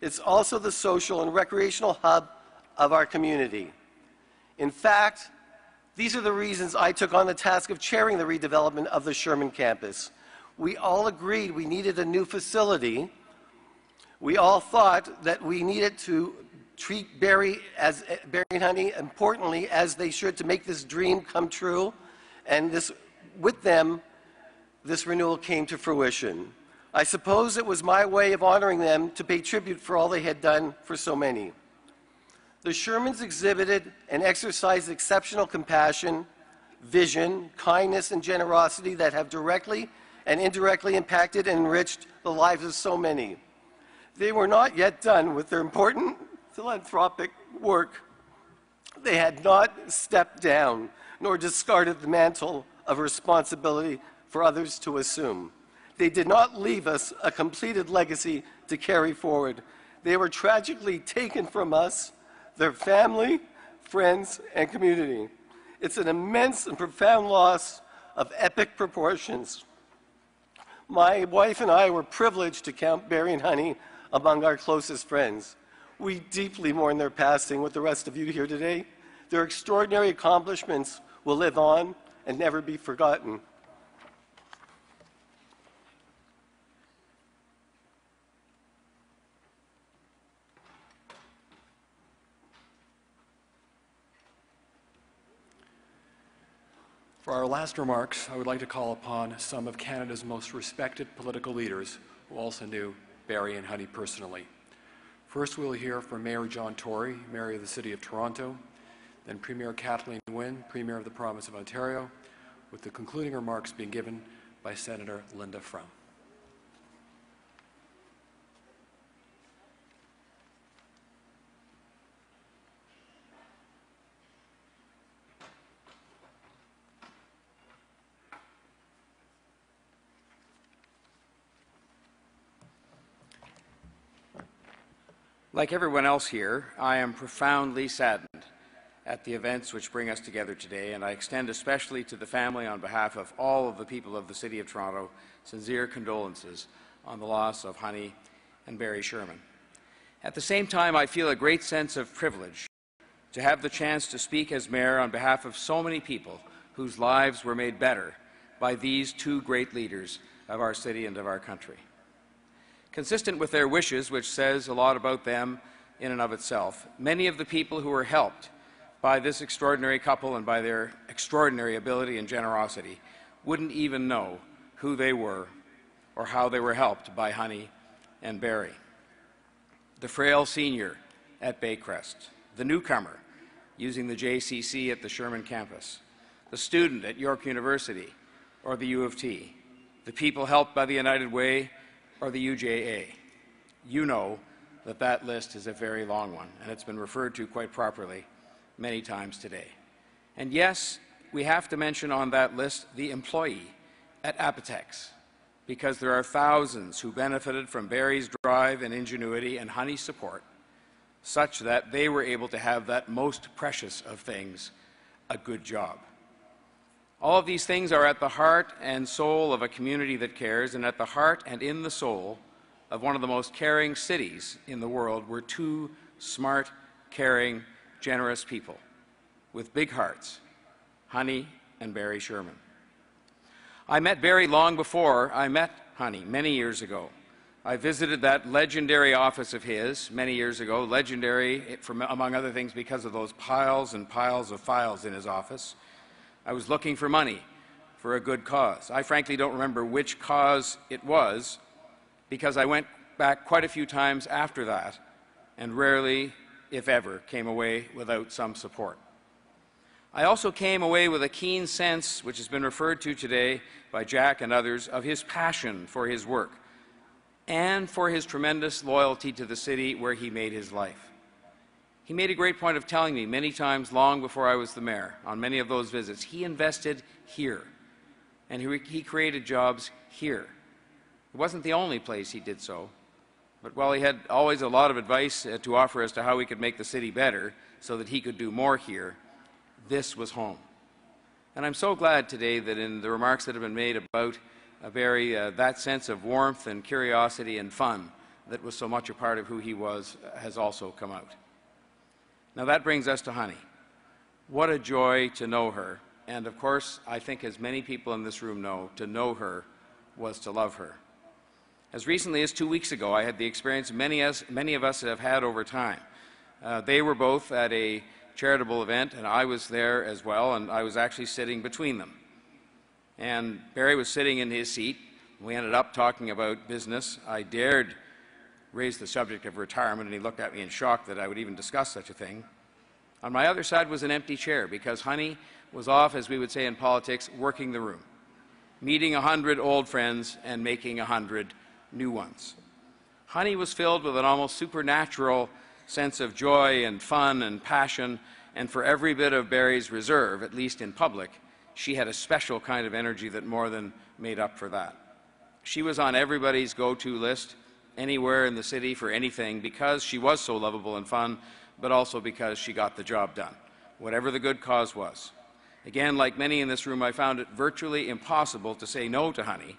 It's also the social and recreational hub of our community. In fact, these are the reasons I took on the task of chairing the redevelopment of the Sherman campus. We all agreed we needed a new facility. We all thought that we needed to treat Barry and Honey importantly as they should to make this dream come true, and with them, this renewal came to fruition. I suppose it was my way of honoring them to pay tribute for all they had done for so many. The Shermans exhibited and exercised exceptional compassion, vision, kindness, and generosity that have directly and indirectly impacted and enriched the lives of so many. They were not yet done with their important philanthropic work. They had not stepped down nor discarded the mantle of responsibility for others to assume. They did not leave us a completed legacy to carry forward. They were tragically taken from us, their family, friends, and community. It's an immense and profound loss of epic proportions. My wife and I were privileged to count Barry and Honey among our closest friends. We deeply mourn their passing with the rest of you here today. Their extraordinary accomplishments will live on and never be forgotten. For our last remarks, I would like to call upon some of Canada's most respected political leaders who also knew Barry and Honey personally. First, we'll hear from Mayor John Tory, Mayor of the City of Toronto, then Premier Kathleen Wynne, Premier of the Province of Ontario, with the concluding remarks being given by Senator Linda Frum. Like everyone else here, I am profoundly saddened at the events which bring us together today, and I extend especially to the family, on behalf of all of the people of the City of Toronto, sincere condolences on the loss of Honey and Barry Sherman. At the same time, I feel a great sense of privilege to have the chance to speak as mayor on behalf of so many people whose lives were made better by these two great leaders of our city and of our country. Consistent with their wishes, which says a lot about them in and of itself, many of the people who were helped by this extraordinary couple and by their extraordinary ability and generosity wouldn't even know who they were or how they were helped by Honey and Barry. The frail senior at Baycrest, the newcomer using the JCC at the Sherman campus, the student at York University or the U of T, the people helped by the United Way or the UJA. You know that that list is a very long one, and it's been referred to quite properly many times today. And yes, we have to mention on that list the employee at Apotex, because there are thousands who benefited from Barry's drive and ingenuity and Honey's support, such that they were able to have that most precious of things, a good job. All of these things are at the heart and soul of a community that cares, and at the heart and in the soul of one of the most caring cities in the world were two smart, caring, generous people with big hearts, Honey and Barry Sherman. I met Barry long before I met Honey, many years ago. I visited that legendary office of his many years ago, legendary, among other things, because of those piles and piles of files in his office. I was looking for money for a good cause. I frankly don't remember which cause it was, because I went back quite a few times after that and rarely, if ever, came away without some support. I also came away with a keen sense, which has been referred to today by Jack and others, of his passion for his work and for his tremendous loyalty to the city where he made his life. He made a great point of telling me many times long before I was the mayor, on many of those visits, he invested here, and he created jobs here. It wasn't the only place he did so, but while he had always a lot of advice to offer as to how we could make the city better so that he could do more here, this was home. And I'm so glad today that in the remarks that have been made about Barry, that sense of warmth and curiosity and fun that was so much a part of who he was has also come out. Now that brings us to Honey. What a joy to know her. And of course, I think as many people in this room know, to know her was to love her. As recently as 2 weeks ago, I had the experience many of us have had over time. They were both at a charitable event, and I was there as well, and I was actually sitting between them. And Barry was sitting in his seat. We ended up talking about business. I dared raise the subject of retirement, and he looked at me in shock that I would even discuss such a thing. On my other side was an empty chair, because Honey was off, as we would say in politics, working the room, meeting 100 old friends and making 100 new ones. Honey was filled with an almost supernatural sense of joy and fun and passion, and for every bit of Barry's reserve, at least in public, she had a special kind of energy that more than made up for that. She was on everybody's go-to list anywhere in the city for anything, because she was so lovable and fun, but also because she got the job done, whatever the good cause was. Again, like many in this room, I found it virtually impossible to say no to Honey,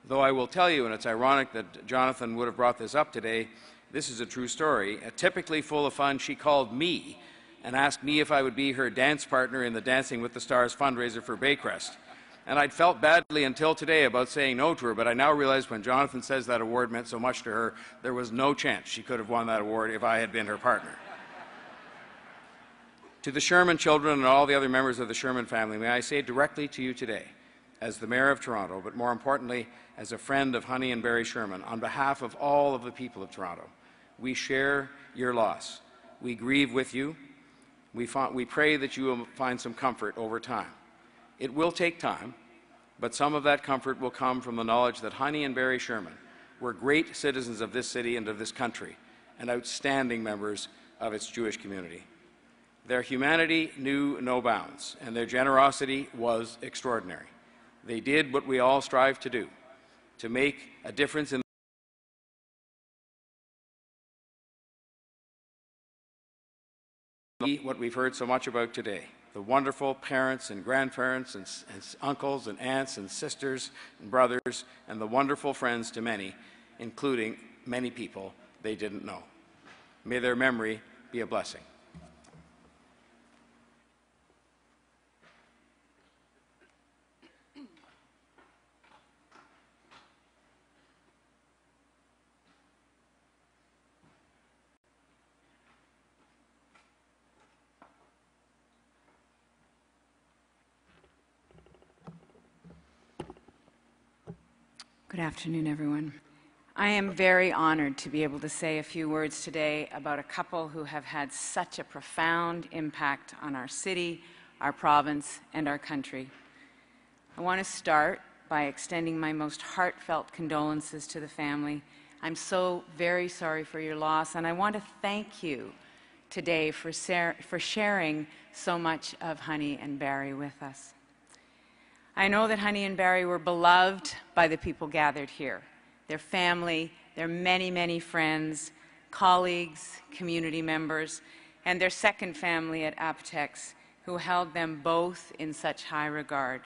though I will tell you, and it's ironic that Jonathan would have brought this up today, this is a true story. Typically full of fun, she called me and asked me if I would be her dance partner in the Dancing with the Stars fundraiser for Baycrest. And I'd felt badly until today about saying no to her, but I now realize when Jonathan says that award meant so much to her, there was no chance she could have won that award if I had been her partner. To the Sherman children and all the other members of the Sherman family, may I say directly to you today, as the Mayor of Toronto, but more importantly, as a friend of Honey and Barry Sherman, on behalf of all of the people of Toronto, we share your loss. We grieve with you. We pray that you will find some comfort over time. It will take time, but some of that comfort will come from the knowledge that Honey and Barry Sherman were great citizens of this city and of this country, and outstanding members of its Jewish community. Their humanity knew no bounds, and their generosity was extraordinary. They did what we all strive to do, to make a difference in what we've heard so much about today, the wonderful parents and grandparents and uncles and aunts and sisters and brothers, and the wonderful friends to many, including many people they didn't know. May their memory be a blessing. Good afternoon, everyone. I am very honored to be able to say a few words today about a couple who have had such a profound impact on our city, our province, and our country. I want to start by extending my most heartfelt condolences to the family. I'm so very sorry for your loss, and I want to thank you today for sharing so much of Honey and Barry with us. I know that Honey and Barry were beloved by the people gathered here, their family, their many, many friends, colleagues, community members, and their second family at Apotex, who held them both in such high regard.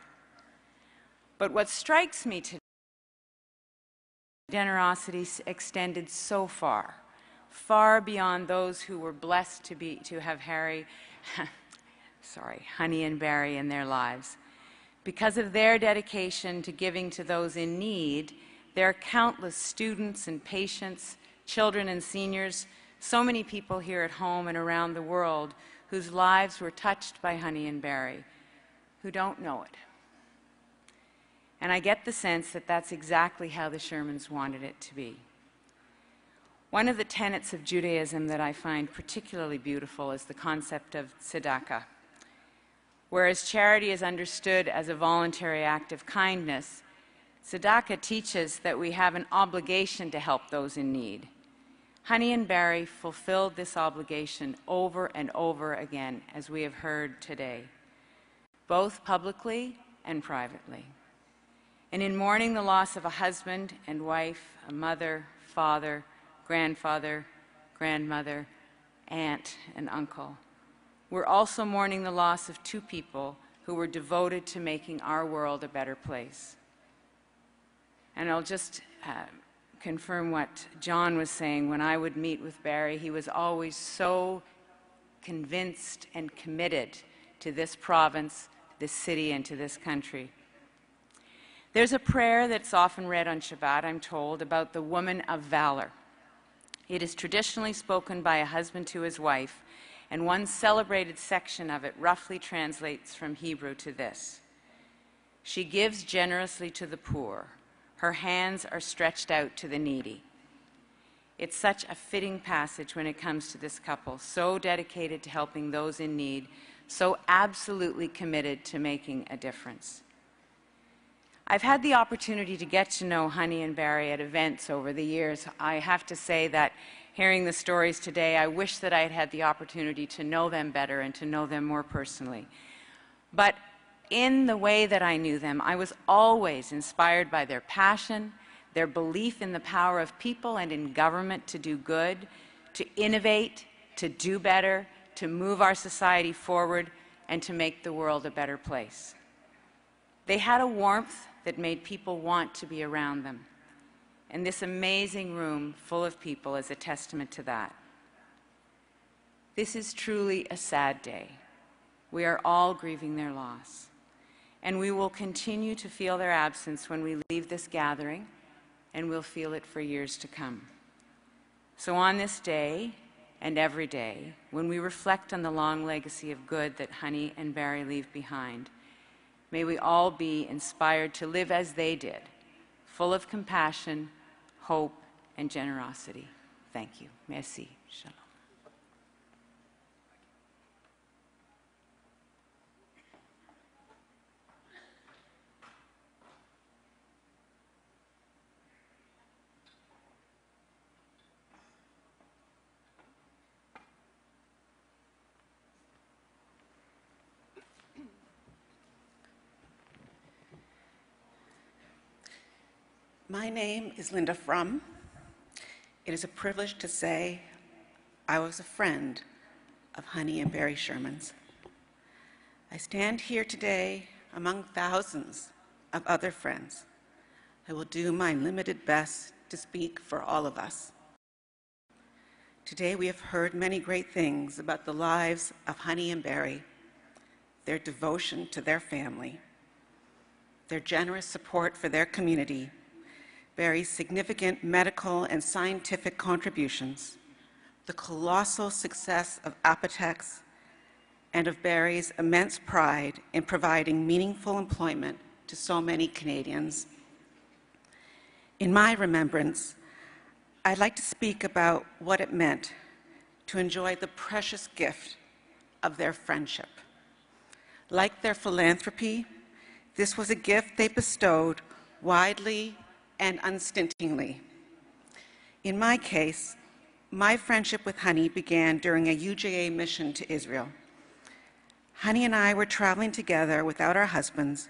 But what strikes me today, generosity extended so far, far beyond those who were blessed to have Honey and Barry in their lives. Because of their dedication to giving to those in need, there are countless students and patients, children and seniors, so many people here at home and around the world whose lives were touched by Honey and Barry, who don't know it. And I get the sense that that's exactly how the Shermans wanted it to be. One of the tenets of Judaism that I find particularly beautiful is the concept of tzedakah. Whereas charity is understood as a voluntary act of kindness, tzedakah teaches that we have an obligation to help those in need. Honey and Barry fulfilled this obligation over and over again, as we have heard today, both publicly and privately. And in mourning the loss of a husband and wife, a mother, father, grandfather, grandmother, aunt, and uncle, we're also mourning the loss of two people who were devoted to making our world a better place. And I'll just confirm what John was saying. When I would meet with Barry, he was always so convinced and committed to this province, this city, and to this country. There's a prayer that's often read on Shabbat, I'm told, about the woman of valor. It is traditionally spoken by a husband to his wife, and one celebrated section of it roughly translates from Hebrew to this: she gives generously to the poor. Her hands are stretched out to the needy. It's such a fitting passage when it comes to this couple, so dedicated to helping those in need, so absolutely committed to making a difference. I've had the opportunity to get to know Honey and Barry at events over the years. I have to say that hearing the stories today, I wish that I had had the opportunity to know them better and to know them more personally. But in the way that I knew them, I was always inspired by their passion, their belief in the power of people and in government to do good, to innovate, to do better, to move our society forward, and to make the world a better place. They had a warmth that made people want to be around them. And this amazing room full of people is a testament to that. This is truly a sad day. We are all grieving their loss. And we will continue to feel their absence when we leave this gathering, and we'll feel it for years to come. So on this day, and every day, when we reflect on the long legacy of good that Honey and Barry leave behind, may we all be inspired to live as they did, full of compassion, hope, and generosity. Thank you. Merci. Shalom. My name is Linda Frum. It is a privilege to say I was a friend of Honey and Barry Sherman's. I stand here today among thousands of other friends. I will do my limited best to speak for all of us. Today we have heard many great things about the lives of Honey and Barry, their devotion to their family, their generous support for their community, Barry's significant medical and scientific contributions, the colossal success of Apotex, and of Barry's immense pride in providing meaningful employment to so many Canadians. In my remembrance, I'd like to speak about what it meant to enjoy the precious gift of their friendship. Like their philanthropy, this was a gift they bestowed widely and unstintingly. In my case, my friendship with Honey began during a UJA mission to Israel. Honey and I were traveling together without our husbands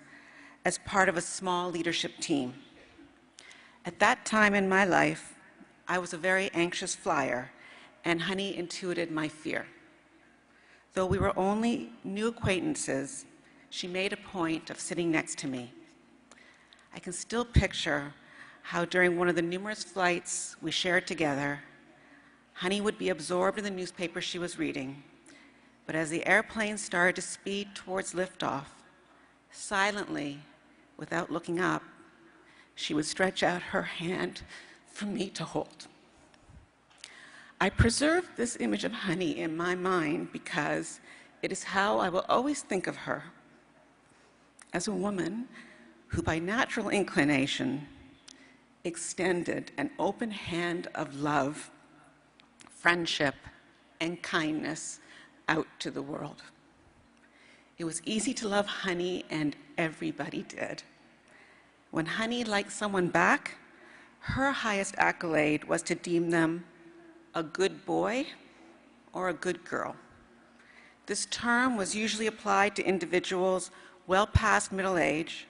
as part of a small leadership team. At that time in my life, I was a very anxious flyer, and Honey intuited my fear. Though we were only new acquaintances, she made a point of sitting next to me. I can still picture how during one of the numerous flights we shared together, Honey would be absorbed in the newspaper she was reading, but as the airplane started to speed towards liftoff, silently, without looking up, she would stretch out her hand for me to hold. I preserve this image of Honey in my mind because it is how I will always think of her, as a woman who by natural inclination extended an open hand of love, friendship, and kindness out to the world. It was easy to love Honey, and everybody did. When Honey liked someone back, her highest accolade was to deem them a good boy or a good girl. This term was usually applied to individuals well past middle age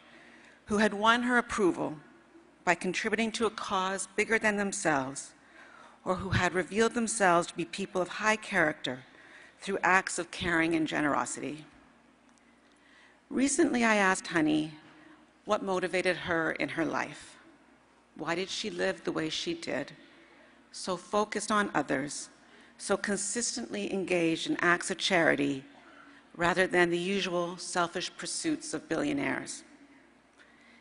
who had won her approval by contributing to a cause bigger than themselves, or who had revealed themselves to be people of high character through acts of caring and generosity. Recently, I asked Honey what motivated her in her life. Why did she live the way she did, so focused on others, so consistently engaged in acts of charity, rather than the usual selfish pursuits of billionaires?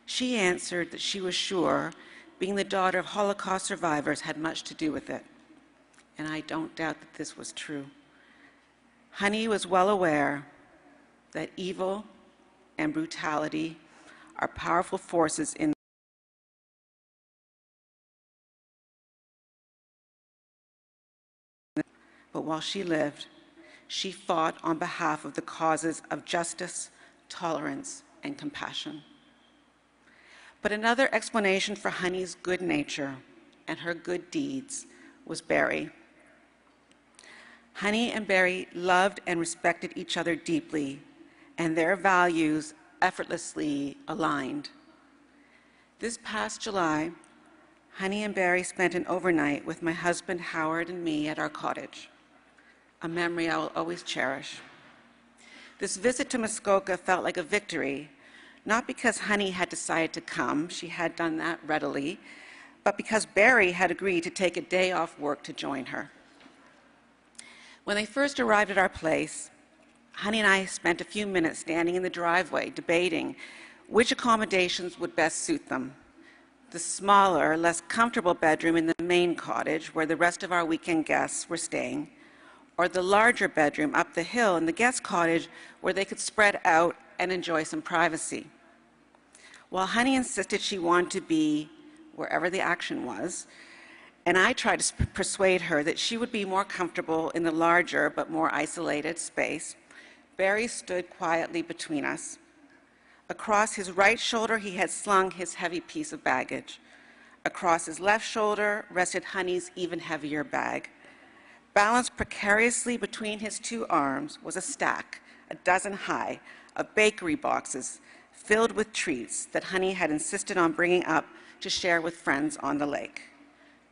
She answered that she was sure being the daughter of Holocaust survivors had much to do with it, and I don't doubt that this was true. Honey was well aware that evil and brutality are powerful forces in but while she lived, she fought on behalf of the causes of justice, tolerance, and compassion. But another explanation for Honey's good nature and her good deeds was Barry. Honey and Barry loved and respected each other deeply, and their values effortlessly aligned. This past July, Honey and Barry spent an overnight with my husband Howard and me at our cottage, a memory I will always cherish. This visit to Muskoka felt like a victory, not because Honey had decided to come, she had done that readily, but because Barry had agreed to take a day off work to join her. When they first arrived at our place, Honey and I spent a few minutes standing in the driveway debating which accommodations would best suit them. The smaller, less comfortable bedroom in the main cottage where the rest of our weekend guests were staying, or the larger bedroom up the hill in the guest cottage where they could spread out and enjoy some privacy. While Honey insisted she wanted to be wherever the action was, and I tried to persuade her that she would be more comfortable in the larger but more isolated space, Barry stood quietly between us. Across his right shoulder, he had slung his heavy piece of baggage. Across his left shoulder rested Honey's even heavier bag. Balanced precariously between his two arms was a stack, a dozen high, of bakery boxes filled with treats that Honey had insisted on bringing up to share with friends on the lake.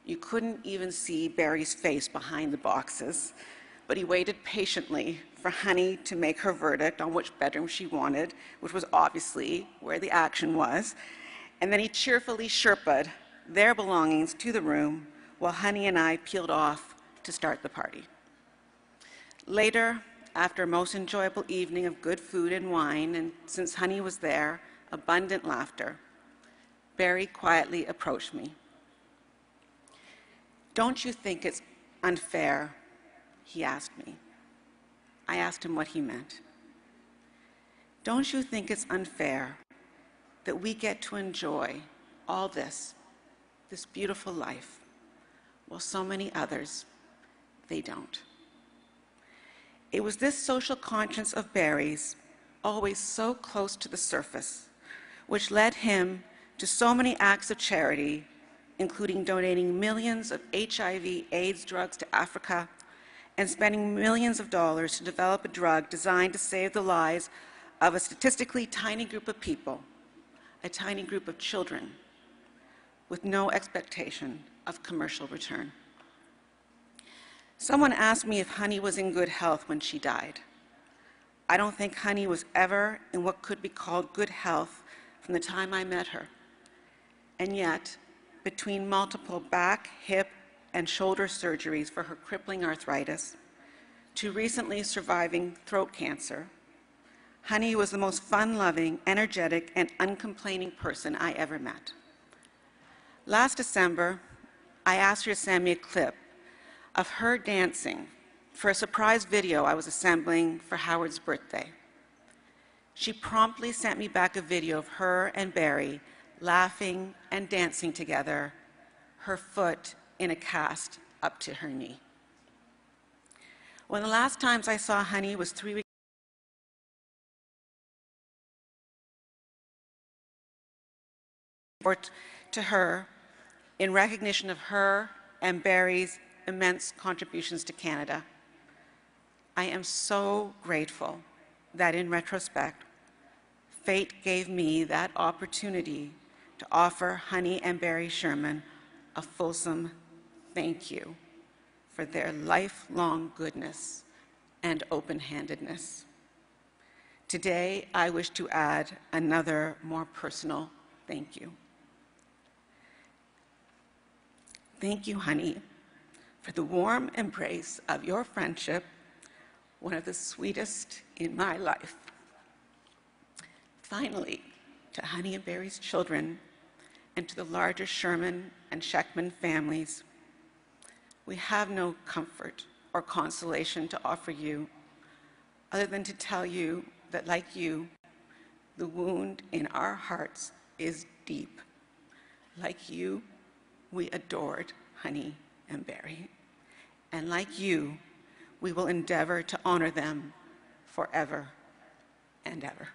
You couldn't even see Barry's face behind the boxes, but he waited patiently for Honey to make her verdict on which bedroom she wanted, which was obviously where the action was, and then he cheerfully Sherpa'd their belongings to the room while Honey and I peeled off to start the party. Later, after a most enjoyable evening of good food and wine, and since Honey was there, abundant laughter, Barry quietly approached me. "Don't you think it's unfair?" he asked me. I asked him what he meant. "Don't you think it's unfair that we get to enjoy all this this beautiful life, while so many others, they don't. It was this social conscience of Barry's, always so close to the surface, which led him to so many acts of charity, including donating millions of HIV/AIDS drugs to Africa and spending millions of dollars to develop a drug designed to save the lives of a statistically tiny group of people, a tiny group of children, with no expectation of commercial return. Someone asked me if Honey was in good health when she died. I don't think Honey was ever in what could be called good health from the time I met her. And yet, between multiple back, hip, and shoulder surgeries for her crippling arthritis, to recently surviving throat cancer, Honey was the most fun-loving, energetic, and uncomplaining person I ever met. Last December, I asked her to send me a clip of her dancing for a surprise video I was assembling for Howard's birthday. She promptly sent me back a video of her and Barry laughing and dancing together, her foot in a cast up to her knee. One of the last times I saw Honey was 3 weeks to her in recognition of her and Barry's immense contributions to Canada. I am so grateful that in retrospect, fate gave me that opportunity to offer Honey and Barry Sherman a fulsome thank you for their lifelong goodness and open-handedness. Today, I wish to add another more personal thank you. Thank you, Honey, for the warm embrace of your friendship, one of the sweetest in my life. Finally, to Honey and Barry's children, and to the larger Sherman and Sheckman families, we have no comfort or consolation to offer you, other than to tell you that, like you, the wound in our hearts is deep. Like you, we adored Honey and Barry. And like you, we will endeavor to honor them forever and ever.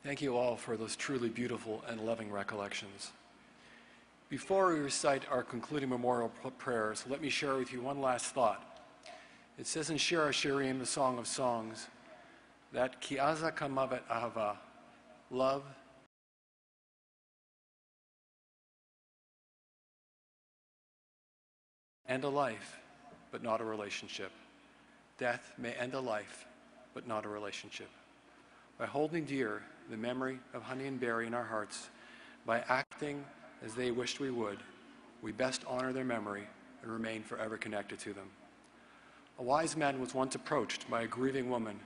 Thank you all for those truly beautiful and loving recollections. Before we recite our concluding memorial prayers, let me share with you one last thought. It says in Shir HaShirim, the Song of Songs, that Ki aza kamavet ahava, love and a life, but not a relationship. Death may end a life, but not a relationship. By holding dear the memory of Honey and Barry in our hearts, by acting as they wished we would, we best honor their memory and remain forever connected to them. A wise man was once approached by a grieving woman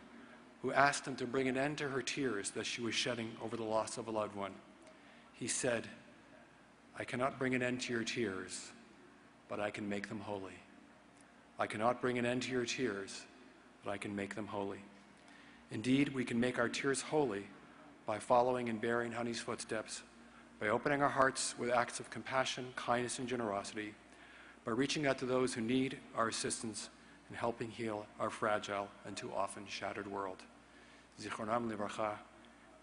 who asked him to bring an end to her tears that she was shedding over the loss of a loved one. He said, "I cannot bring an end to your tears, but I can make them holy. I cannot bring an end to your tears, but I can make them holy." Indeed, we can make our tears holy by following and bearing Honey's footsteps, by opening our hearts with acts of compassion, kindness, and generosity, by reaching out to those who need our assistance and helping heal our fragile and too often shattered world. Zichronam livracha,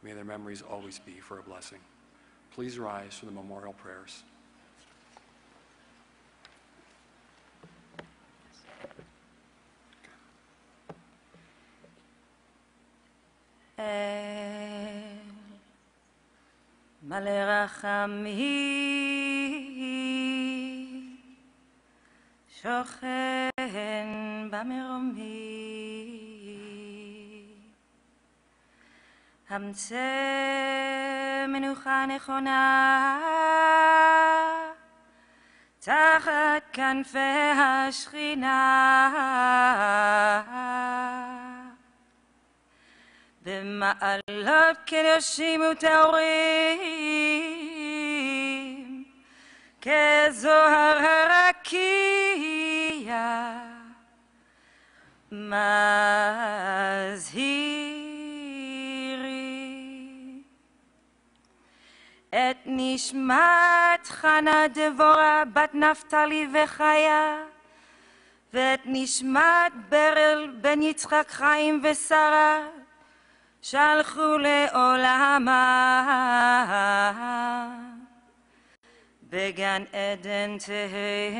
may their memories always be for a blessing. Please rise for the memorial prayers. מלא רחמים, שוכן במרומים, המצא מנוחה נכונה תחת כנפי השכינה, במעלות קדושים וטהורים, כזוהר הרקיע, מזהירי את נשמת חנה דבורה בת נפתלי וחיה, ואת נשמת ברל בן יצחק חיים ושרה, שהלכו לעולמה בגן עדן תהא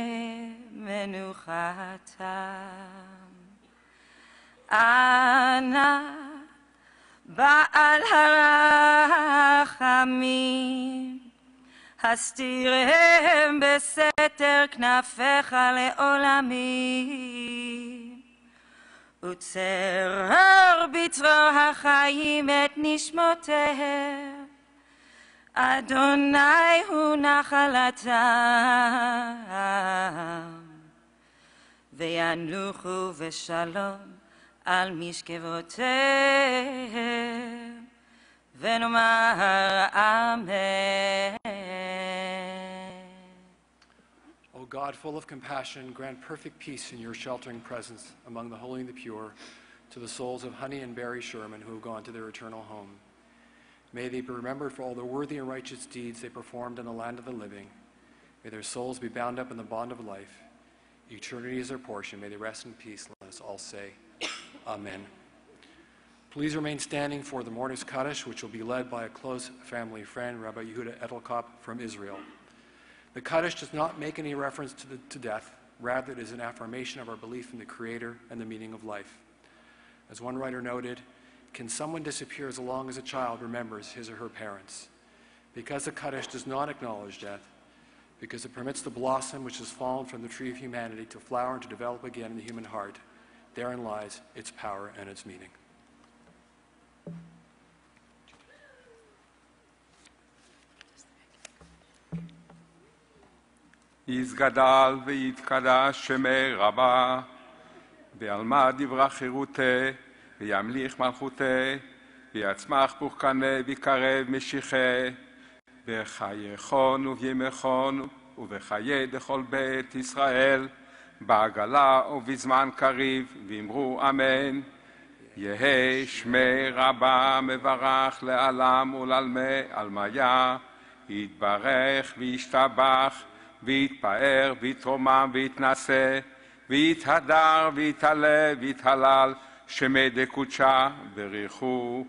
מנוחתם. אנא בעל הרחמים, הסתירם בסתר כנפיך לעולמים, וצרר בצרור החיים את נשמותיהם. אדוני הוא נחלתם, וינוחו בשלום על משכבותיהם, ונאמר אמן. O God, full of compassion, grant perfect peace in your sheltering presence among the holy and the pure to the souls of Honey and Barry Sherman who have gone to their eternal home. May they be remembered for all the worthy and righteous deeds they performed in the land of the living. May their souls be bound up in the bond of life. Eternity is their portion. May they rest in peace. Let us all say, Amen. Please remain standing for the mourner's Kaddish, which will be led by a close family friend, Rabbi Yehuda Edelkop from Israel. The Kaddish does not make any reference to death. Rather, it is an affirmation of our belief in the Creator and the meaning of life. As one writer noted, can someone disappear as long as a child remembers his or her parents? Because the Kaddish does not acknowledge death, because it permits the blossom which has fallen from the tree of humanity to flower and to develop again in the human heart, therein lies its power and its meaning. יתגדל ויתקדש שמי רבה, ועלמא דברה חירותי, וימליך מלכותי, ויצמח פורקנה ויקרב משיחי, וחייכון ובימכון, ובחיי דכל בית ישראל, בעגלה ובזמן קריב, ואמרו אמן. יהי שמי רבה מברך לעלם ולעלמי עלמיה, יתברך וישתבח, ויתפאר ויתרומם ויתנשא, ויתהדר ויתעלה ויתהלל, שמי דקודשה בריחו,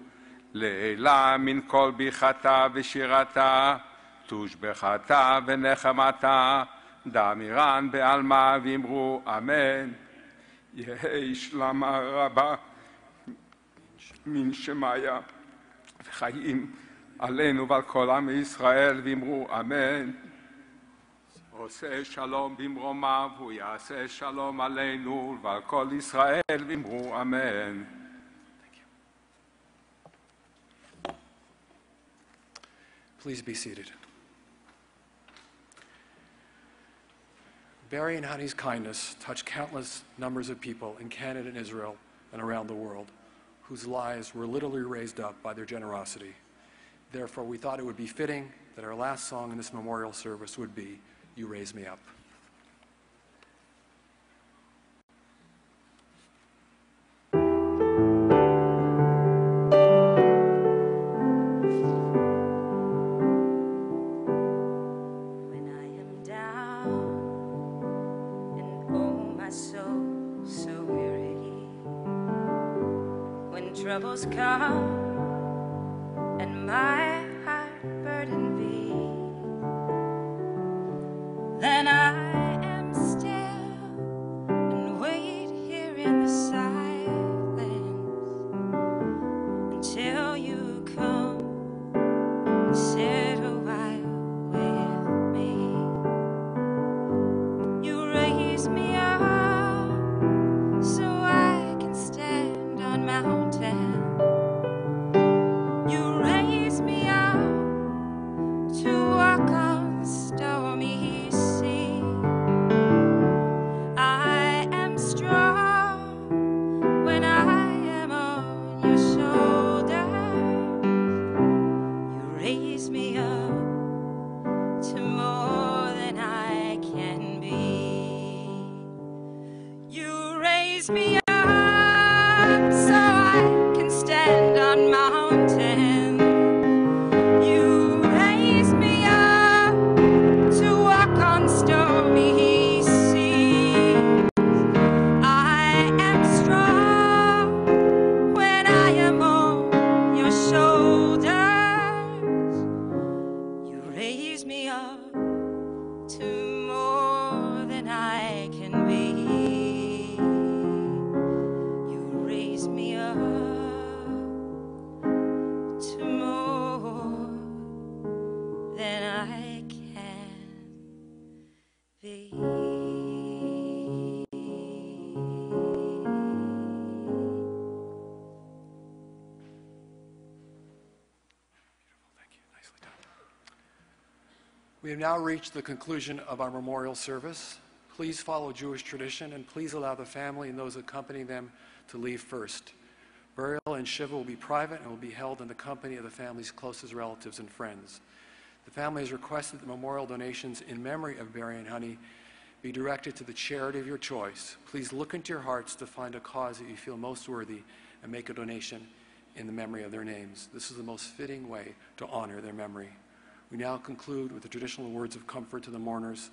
לעילה מן כל ביחתה ושירתה, תושבחתה ונחמתה, דאמירן בעלמה ואמרו אמן. יהי שלמה רבה מן שמיה וחיים עלינו ועל כל עם ישראל ואמרו אמן. עושה שלום במרומיו, הוא יעשה שלום עלינו ועל כל ישראל ואמרו אמן. Please be seated. Barry and Honey's kindness touched countless numbers of people in Canada and Israel and around the world, whose lives were literally raised up by their generosity. Therefore, we thought it would be fitting that our last song in this memorial service would be You Raise Me Up. Troubles come and my heart burden be, then I am still and wait here in the silence until you come and sit a while with me. You raise me up so I can stand on mountains. You raise me up We have now reached the conclusion of our memorial service. Please follow Jewish tradition and please allow the family and those accompanying them to leave first. Burial and Shiva will be private and will be held in the company of the family's closest relatives and friends. The family has requested that memorial donations in memory of Barry and Honey be directed to the charity of your choice. Please look into your hearts to find a cause that you feel most worthy and make a donation in the memory of their names. This is the most fitting way to honor their memory. We now conclude with the traditional words of comfort to the mourners.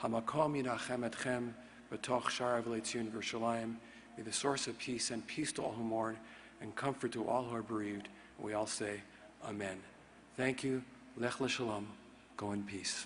Hamakom yinachem etchem b'toch sharav le'tzion v'Yerushalayim. May the source of peace and peace to all who mourn and comfort to all who are bereaved. And we all say, Amen. Thank you. Lech l'shalom. Go in peace.